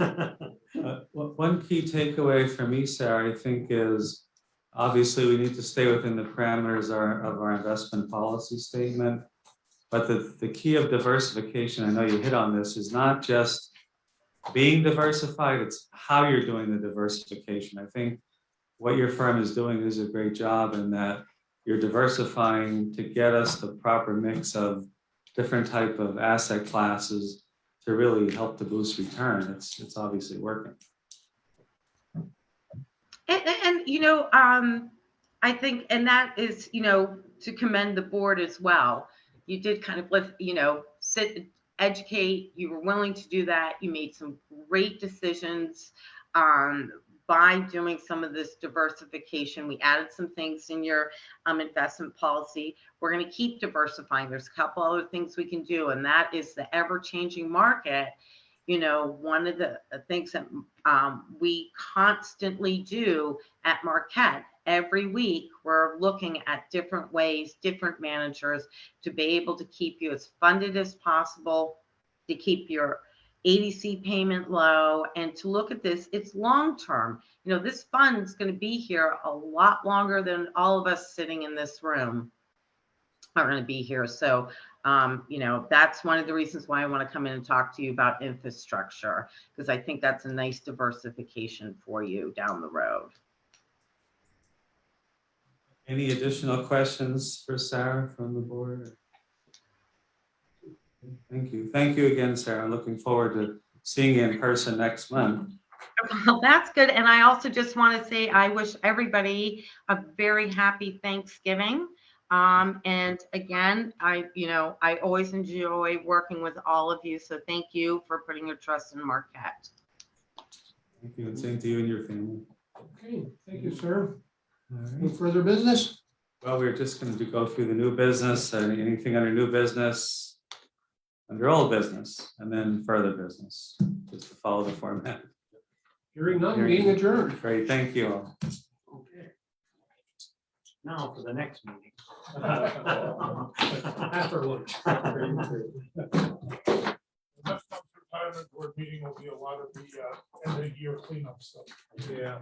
One key takeaway for me, Sarah, I think is obviously we need to stay within the parameters of our investment policy statement. But the key of diversification, I know you hit on this, is not just being diversified, it's how you're doing the diversification. I think what your firm is doing is a great job in that you're diversifying to get us the proper mix of different type of asset classes to really help to boost return. It's obviously working. And you know, I think, and that is, you know, to commend the board as well. You did kind of lift, you know, educate, you were willing to do that. You made some great decisions by doing some of this diversification. We added some things in your investment policy. We're going to keep diversifying. There's a couple other things we can do, and that is the ever-changing market. You know, one of the things that we constantly do at Marquette, every week, we're looking at different ways, different managers to be able to keep you as funded as possible, to keep your ADC payment low, and to look at this, it's long-term. You know, this fund is going to be here a lot longer than all of us sitting in this room are going to be here. So, you know, that's one of the reasons why I want to come in and talk to you about infrastructure, because I think that's a nice diversification for you down the road. Any additional questions for Sarah from the board? Thank you. Thank you again, Sarah. I'm looking forward to seeing you in person next month. Well, that's good. And I also just want to say I wish everybody a very happy Thanksgiving. And again, I always enjoy working with all of you. So thank you for putting your trust in Marquette. Thank you, and same to you and your family. Okay, thank you, sir. All right. No further business? Well, we're just going to go through the new business, anything under new business, under old business, and then further business, just to follow the format. Hearing none, meeting adjourned. Great, thank you all. Okay. Now for the next meeting. After lunch. out of the end of the year cleanup stuff. Yeah.